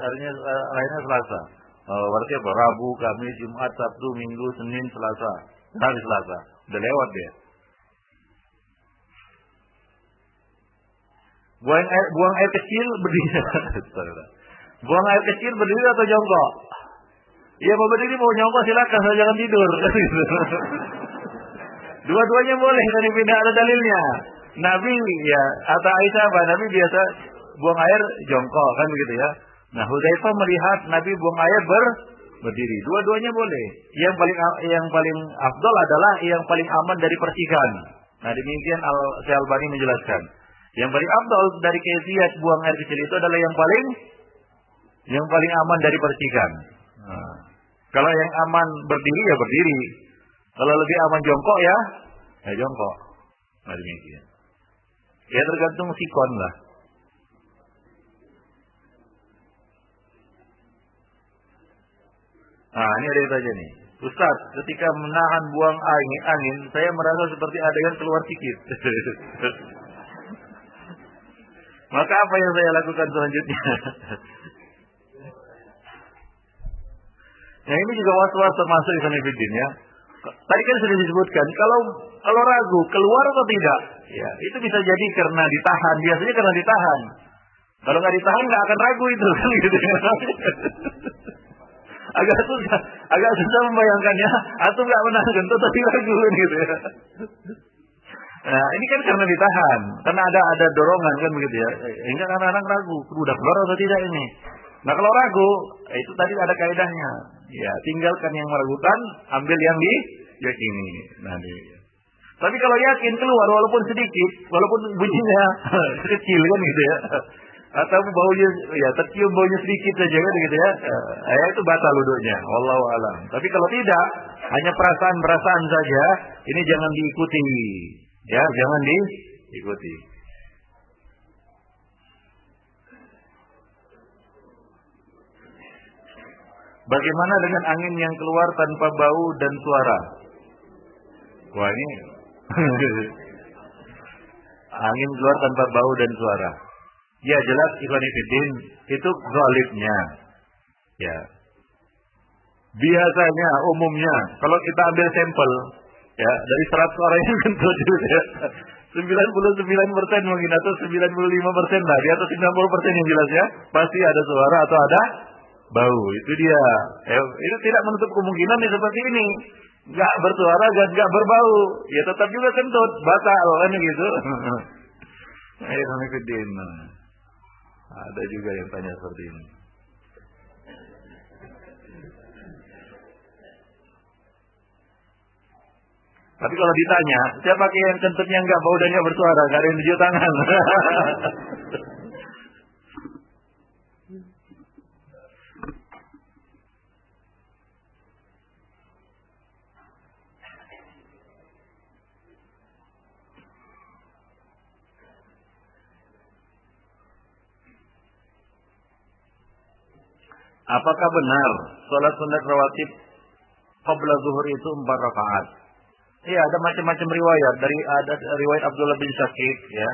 Harinya lahirnya Selasa. Berarti apa? Rabu, Kamis, Jumat, Sabtu, Minggu, Senin, Selasa. Hari Selasa. Udah lewat dia. Buang air kecil berdiri. Buang air kecil berdiri atau jongkok? Ya mau berdiri mau jongkok silakan, asal jangan tidur. Dua-duanya boleh, tapi tidak ada dalilnya. Nabi ya atau Aisyah apa? Nabi biasa buang air jongkok kan begitu ya. Nah, Hudzaifah melihat Nabi buang air berdiri. Dua-duanya boleh. Yang paling afdol adalah yang paling aman dari percikan. Nah, demikian Syekh Albani menjelaskan. Yang paling afdol dari kefiat buang air kecil itu adalah yang paling aman dari percikan. Nah, kalau yang aman berdiri ya berdiri. Kalau lebih aman jongkok ya jongkok. Nah, demikian. Ya tergantung sikon lah. Nah, ini ada yang tanya nih. Ustaz, ketika menahan buang angin, saya merasa seperti ada yang keluar sikit. Maka apa yang saya lakukan selanjutnya? Nah, ini juga was-was termasuk Ikhwanuddin ya. Tadi kan sudah disebutkan, kalau ragu keluar atau tidak, ya itu bisa jadi karena ditahan. Biasanya karena ditahan. Kalau nggak ditahan nggak akan ragu itu kan gitu. agak susah membayangkannya. Atau nggak menahan kentut tapi ragu kan gitu ya. Nah, ini kan karena ditahan, karena ada dorongan kan begitu ya. Hingga anak-anak ragu, udah keluar atau tidak ini. Nah, kalau ragu, itu tadi ada kaidahnya. Ya, tinggalkan yang meragukan, ambil yang diyakini. Nah, tapi kalau yakin keluar walaupun sedikit, walaupun bunyinya kecil kan gitu ya. Atau baunya ya tercium baunya sedikit saja kan gitu ya. Itu batal wudunya, wallahu alam. Tapi kalau tidak, hanya perasaan-perasaan saja, ini jangan diikuti. Ya, jangan diikuti. Bagaimana dengan angin yang keluar tanpa bau dan suara? Wah, ini angin keluar tanpa bau dan suara. Ya, jelas Ikhwanuddin itu ghalibnya. Ya. Biasanya umumnya kalau kita ambil sampel ya dari 100 orang yang kentut ya, 99% mungkin atau 95% lah, di atas 90% yang jelas ya, pasti ada suara atau ada bau. Itu dia. Itu tidak menutup kemungkinan seperti ini. Enggak bersuara, enggak berbau. Ya tetap juga kentut, batal kan gitu. Ikhwanuddin. Ada juga yang tanya seperti ini. Tapi kalau ditanya, siapa yang kentutnya enggak bau dan enggak bersuara, enggak ada yang tunjuk tangan. Apakah benar sholat sunat rawatib qabla zuhur itu 4 rakaat? Iya, ada macam-macam riwayat. Ada riwayat Abdullah bin Syakib ya.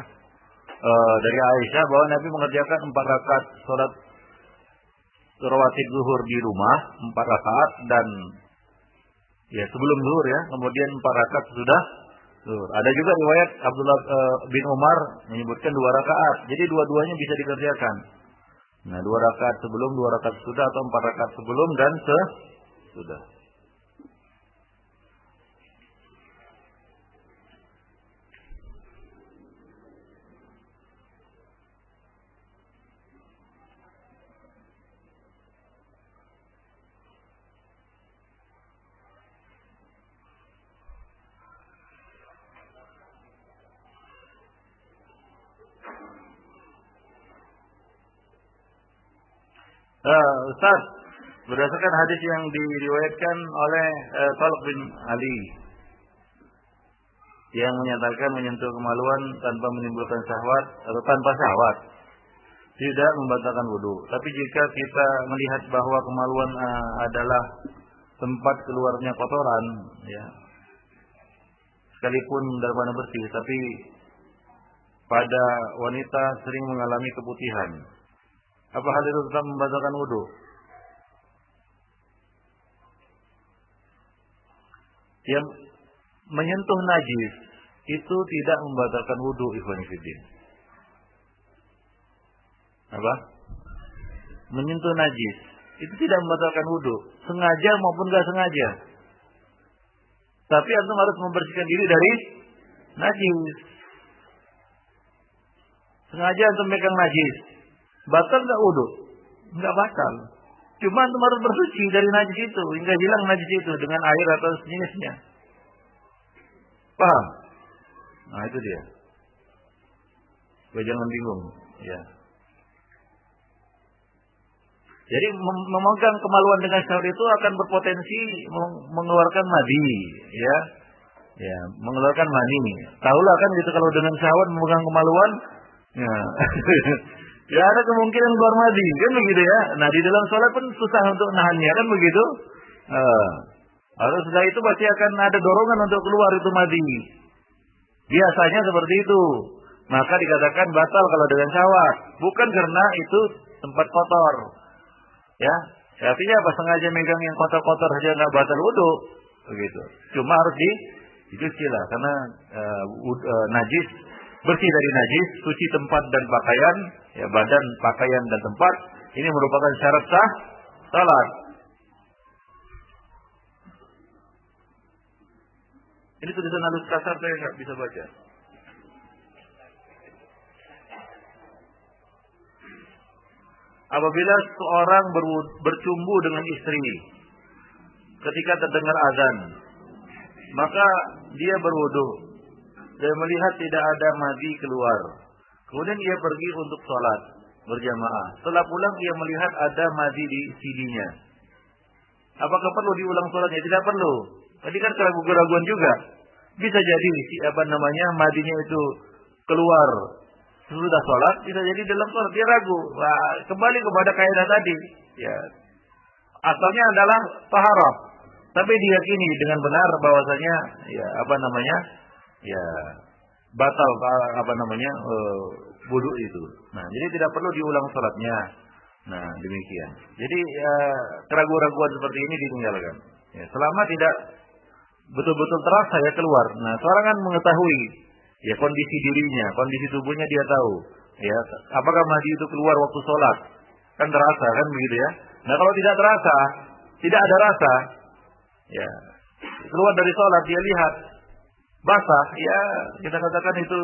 Dari Aisyah bahwa Nabi mengerjakan 4 rakaat sholat rawatib zuhur di rumah, 4 rakaat dan ya sebelum zuhur ya, kemudian 4 rakaat sudah zuhur. Ada juga riwayat Abdullah bin Umar menyebutkan 2 rakaat. Jadi dua-duanya bisa dikerjakan. Nah, 2 rakaat sebelum, 2 rakaat sudah, atau 4 rakaat sebelum dan sesudah. Ustaz, berdasarkan hadis yang diriwayatkan oleh Talq bin Ali yang menyatakan menyentuh kemaluan tanpa menimbulkan syahwat atau tanpa syahwat tidak membatalkan wudu. Tapi jika kita melihat bahwa kemaluan adalah tempat keluarnya kotoran, ya, sekalipun dalam keadaan bersih, tapi pada wanita sering mengalami keputihan, apa hal itu tetap membatalkan wudu? Yang menyentuh najis itu tidak membatalkan wudu, ikhwanuddin. Apa? Menyentuh najis itu tidak membatalkan wudu, sengaja maupun enggak sengaja. Tapi antum harus membersihkan diri dari najis. Sengaja antum megang najis, batal enggak wudu? Enggak batal. Cuma antum harus bersuci dari najis itu hingga hilang najis itu dengan air atau sejenisnya. Paham? Nah, itu dia. Jangan bingung, ya. Jadi memegang kemaluan dengan syahwat itu akan berpotensi mengeluarkan madi, ya. Ya, mengeluarkan mani. Tahulah kan gitu kalau dengan syahwat memegang kemaluan, ya. Ya ada kemungkinan keluar madi, kan begitu ya. Nah, di dalam sholat pun susah untuk nahannya, kan begitu. Lalu setelah itu pasti akan ada dorongan untuk keluar itu madi. Biasanya seperti itu. Maka dikatakan batal kalau dengan syahwat. Bukan karena itu tempat kotor. Ya, artinya apa? Sengaja megang yang kotor-kotor saja nggak batal wudu, begitu. Cuma harus dicuci lah, karena najis, bersih dari najis, suci tempat dan pakaian, ya badan, pakaian dan tempat. Ini merupakan syarat sah salat. Ini tulisan halus kasar saya nggak bisa baca. Apabila seorang bercumbu dengan istri ketika terdengar azan, maka dia berwudu dan melihat tidak ada madi keluar. Kemudian ia pergi untuk sholat berjamaah. Setelah pulang ia melihat ada madi di sidinya. Apakah perlu diulang sholatnya? Tidak perlu. Tadi kan keraguan juga. Bisa jadi madinya itu keluar sudah sholat, bisa jadi dalam sholat dia ragu. Wah, kembali kepada kaidah tadi. Ya, asalnya adalah taharah, tapi diyakini dengan benar bahwasanya batal wudu itu. Nah, jadi tidak perlu diulang sholatnya. Nah, demikian. Jadi keraguan-keraguan seperti ini ditinggalkan. Ya, selama tidak betul-betul terasa ya keluar. Nah, seorang kan mengetahui ya kondisi dirinya, kondisi tubuhnya dia tahu. Ya, apakah madi itu keluar waktu sholat? Kan terasa kan begitu ya. Nah, kalau tidak terasa, tidak ada rasa, ya keluar dari sholat dia lihat basah, ya kita katakan itu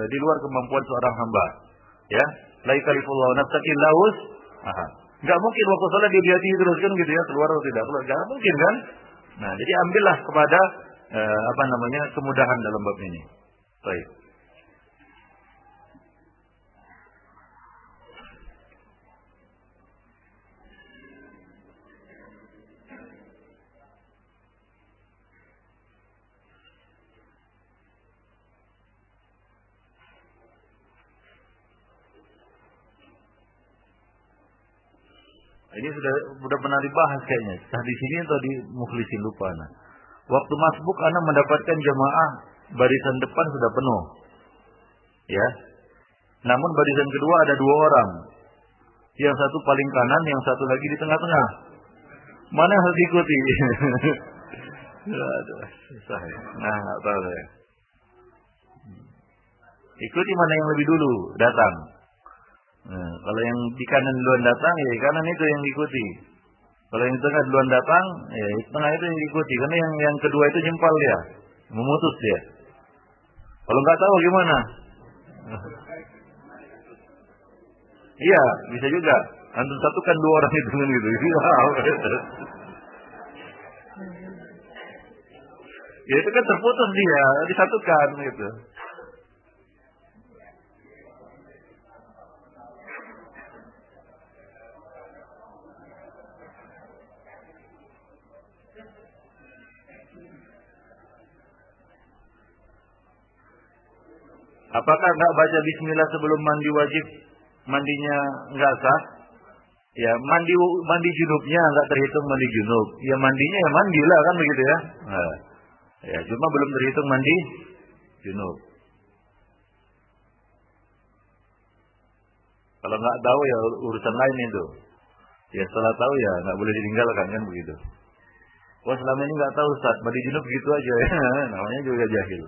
di luar kemampuan seorang hamba. Ya, la yukallifullahu nafsan illa wus'aha. Enggak mungkin waktu sholat dia lihat terus kan gitu ya, keluar atau tidak keluar, enggak mungkin kan? Nah, jadi ambillah kepada kemudahan dalam bab ini. Baik. Ini sudah pernah dibahas kayaknya. Entah di sini atau di Mukhlisin lupa. Nah, waktu masbuk anak mendapatkan jamaah barisan depan sudah penuh. Ya. Namun barisan kedua ada 2 orang. Yang satu paling kanan, yang satu lagi di tengah-tengah. Mana yang harus diikuti? Aduh, susah ya. Nah, enggak tahu ya. Ikuti mana yang lebih dulu datang. Nah, kalau yang di kanan duluan datang, ya kanan itu yang diikuti. Kalau yang di tengah duluan datang, ya tengah itu yang diikuti. Karena yang kedua itu jempal dia, memutus dia. Kalau nggak tahu gimana? Iya, bisa juga. Antum satukan 2 orang itu kan gitu. Ya itu kan terputus dia, disatukan gitu. Apakah nggak baca bismillah sebelum mandi wajib mandinya nggak sah? Ya mandi junubnya nggak terhitung mandi junub. Ya mandinya ya mandilah kan begitu ya. Nah, ya cuma belum terhitung mandi junub. Kalau nggak tahu ya urusan lain itu. Ya setelah tahu ya nggak boleh ditinggalkan kan begitu. Wah selama ini nggak tahu Ustaz, mandi junub gitu aja ya. Namanya juga jahil.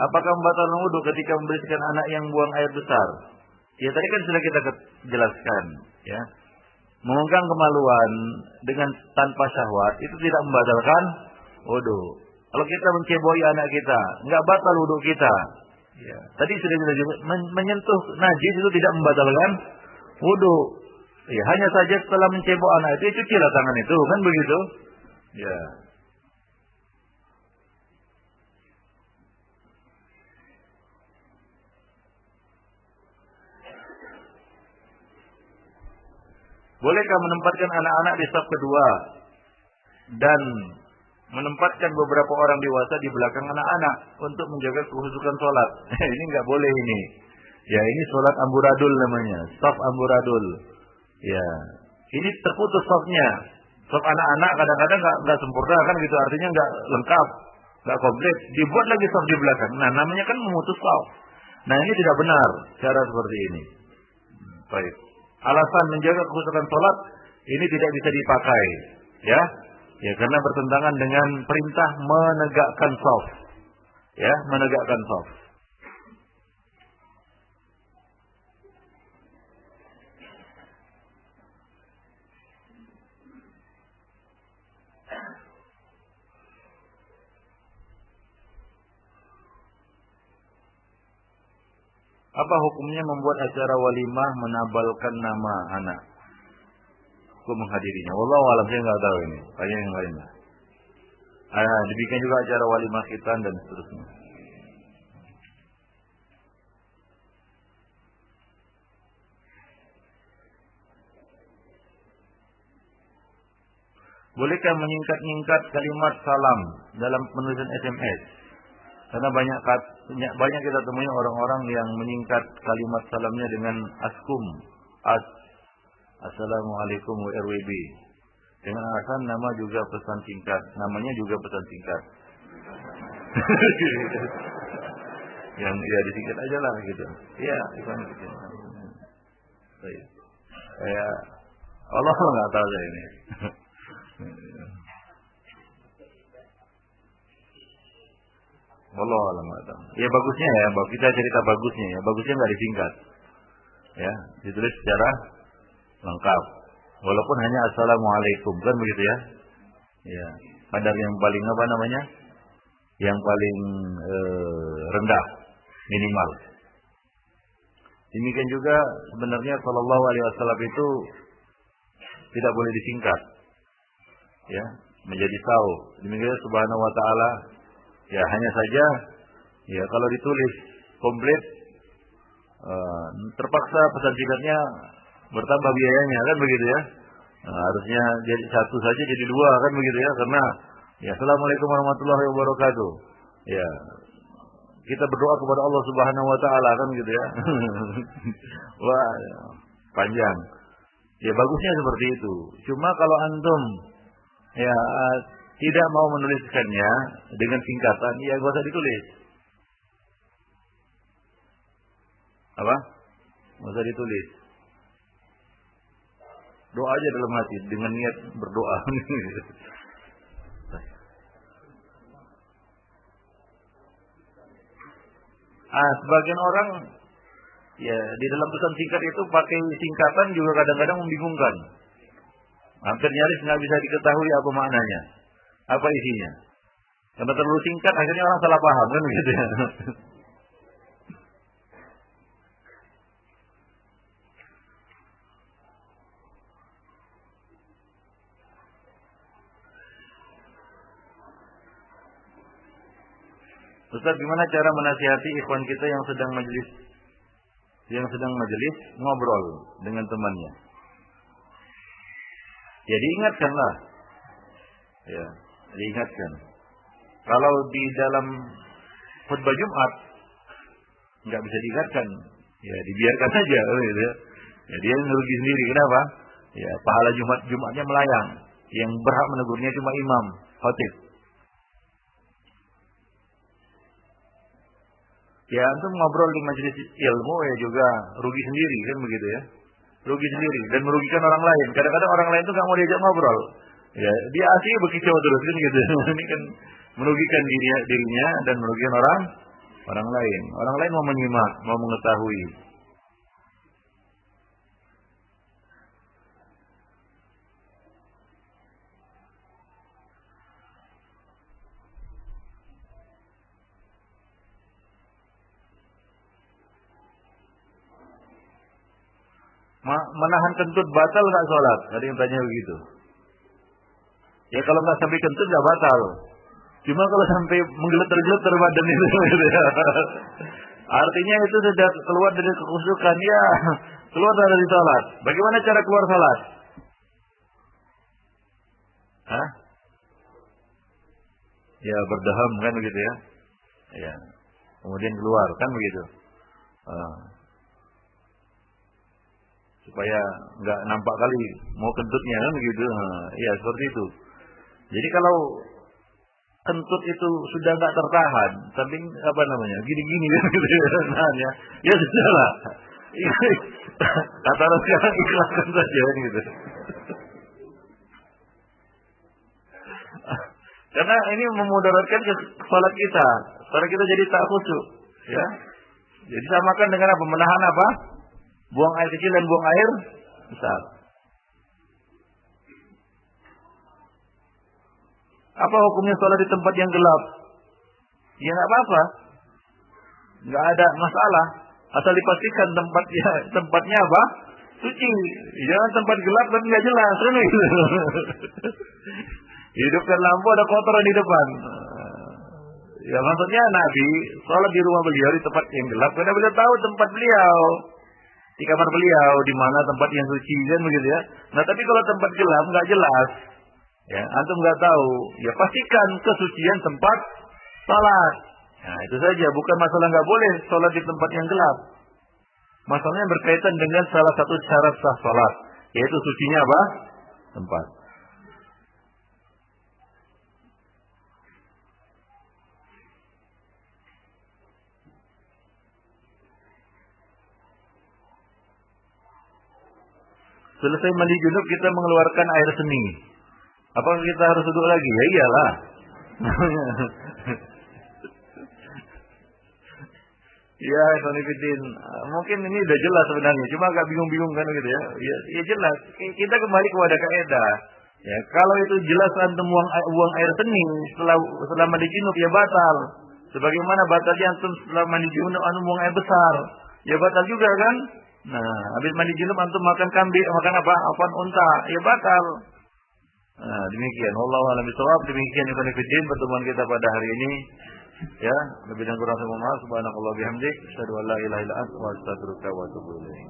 Apakah membatalkan wudu ketika membersihkan anak yang buang air besar? Ya tadi kan sudah kita jelaskan, ya. Memegang kemaluan dengan tanpa syahwat itu tidak membatalkan wudu. Kalau kita menceboi anak kita, nggak batal wudu kita. Ya. Tadi sudah kita sebut, menyentuh najis itu tidak membatalkan wudu. Ya, hanya saja setelah mencebok anak itu, cucilah tangan itu, kan begitu? Ya. Bolehkah menempatkan anak-anak di saf kedua dan menempatkan beberapa orang dewasa di belakang anak-anak untuk menjaga kehusukan sholat? Ini nggak boleh ini. Ya, ini sholat amburadul namanya, saf amburadul. Ya, ini terputus safnya. Saf anak-anak kadang-kadang nggak sempurna kan gitu, artinya nggak lengkap, nggak komplit. Dibuat lagi saf di belakang. Nah, namanya kan memutus saf. Nah, ini tidak benar cara seperti ini. Baik. Alasan menjaga kekhususan sholat ini tidak bisa dipakai, ya, ya karena bertentangan dengan perintah menegakkan shaf, ya, menegakkan shaf. Apa hukumnya membuat acara walimah menabalkan nama anak? Aku menghadirinya. Wallahu a'lam, saya nggak tahu ini. Tanya yang lain lah. Dibikin juga acara walimah khitan dan seterusnya. Bolehkah menyingkat-nyingkat kalimat salam dalam penulisan SMS? Karena banyak kita temui orang-orang yang menyingkat kalimat salamnya dengan askum, assalamualaikum WRWB. Dengan alasan nama juga pesan singkat, namanya juga pesan singkat. Yang ya disingkat aja lah gitu. Iya, itu gitu. Ya, Allah nggak tahu saya ini. Wallahu a'lam. Ya bagusnya ya, kita cerita bagusnya ya. Bagusnya nggak disingkat. Ya, ditulis secara lengkap. Walaupun hanya assalamualaikum kan begitu ya. Ya, kadar yang paling apa namanya? Yang paling rendah, minimal. Demikian juga sebenarnya sallallahu alaihi wasallam itu tidak boleh disingkat. Ya, menjadi tahu. Demikian subhanahu wa taala. Ya hanya saja, ya kalau ditulis komplit, terpaksa pesan singkatnya bertambah biayanya kan begitu ya. Harusnya jadi satu saja jadi dua kan begitu ya, karena ya assalamualaikum warahmatullahi wabarakatuh. Ya kita berdoa kepada Allah Subhanahu Wa Taala kan gitu ya. Wah panjang. Ya bagusnya seperti itu. Cuma kalau antum ya tidak mau menuliskannya dengan singkatan, ya gak usah ditulis. Apa? Gak usah ditulis. Doa aja dalam hati dengan niat berdoa. Sebagian orang ya di dalam pesan singkat itu pakai singkatan juga kadang-kadang membingungkan. Hampir nyaris nggak bisa diketahui apa maknanya. Apa isinya? Karena terlalu singkat akhirnya orang salah paham kan begitu ya. Ustaz, gimana cara menasihati ikhwan kita yang sedang majelis ngobrol dengan temannya? Ya diingatkanlah. Ya. Diingatkan. Kalau di dalam khutbah Jumat nggak bisa diingatkan, ya dibiarkan saja, gitu ya. Ya dia merugi sendiri. Kenapa? Ya pahala Jumatnya melayang. Yang berhak menegurnya cuma imam, khatib. Ya antum ngobrol di majelis ilmu ya juga rugi sendiri kan begitu ya. Rugi sendiri dan merugikan orang lain. Kadang-kadang orang lain tuh nggak mau diajak ngobrol. Ya, dia asli berkicau terus kan gitu. Ini kan merugikan dirinya dan merugikan orang lain. Orang lain mau menyimak, mau mengetahui. Menahan kentut batal nggak sholat? Ada yang tanya begitu. Ya kalau nggak sampai kentut nggak batal. Cuma kalau sampai menggeletar-geletar badan itu, gitu ya. Artinya itu sudah keluar dari kekhusyukan, ya keluar dari sholat. Bagaimana cara keluar sholat? Hah? Ya berdaham kan begitu ya. Ya. Kemudian keluar kan begitu. Supaya nggak nampak kali mau kentutnya kan begitu. Ya seperti itu. Jadi kalau kentut itu sudah nggak tertahan, tapi apa namanya gini-gini gitu ya, ya sudahlah. Kata orang sekarang ikhlaskan saja gitu. Karena ini memudaratkan salat kita. Salat kita jadi tak khusyuk, ya. Jadi samakan dengan apa? Menahan apa? Buang air kecil dan buang air besar. Apa hukumnya sholat di tempat yang gelap? Ya nggak apa-apa, nggak ada masalah. Asal dipastikan tempatnya apa? Suci. Jangan tempat gelap tapi nggak jelas, kan? Hidupkan lampu ada kotoran di depan. Ya maksudnya Nabi sholat di rumah beliau di tempat yang gelap karena beliau tahu tempat beliau, di kamar beliau di mana tempat yang suci kan begitu ya. Nah tapi kalau tempat gelap nggak jelas, ya antum nggak tahu, ya pastikan kesucian tempat sholat. Nah itu saja, bukan masalah nggak boleh sholat di tempat yang gelap. Masalahnya berkaitan dengan salah satu syarat sah sholat, yaitu sucinya apa? Tempat. Selesai mandi junub kita mengeluarkan air seni. Apakah kita harus duduk lagi? Ya iyalah. Ya, Sonifidin. Mungkin ini udah jelas sebenarnya, cuma agak bingung-bingung kan gitu ya. Ya jelas. Kita kembali kepada kaidah. Ya, kalau itu jelas antum buang air seni setelah mandi junub ya batal. Sebagaimana batalnya antum setelah mandi junub antum buang air besar, ya batal juga kan? Nah, habis mandi junub antum makan kambing, makan apa? Afwan unta, ya batal. Nah, demikian. Wallahu a'lam bishawab. Demikian Sonifidin pertemuan kita pada hari ini. Ya, lebih dan kurang saya mohon maaf. Subhanakallah bihamdik, asyhadu an la ilaha illa anta, wa astaghfiruka wa atubu ilaik.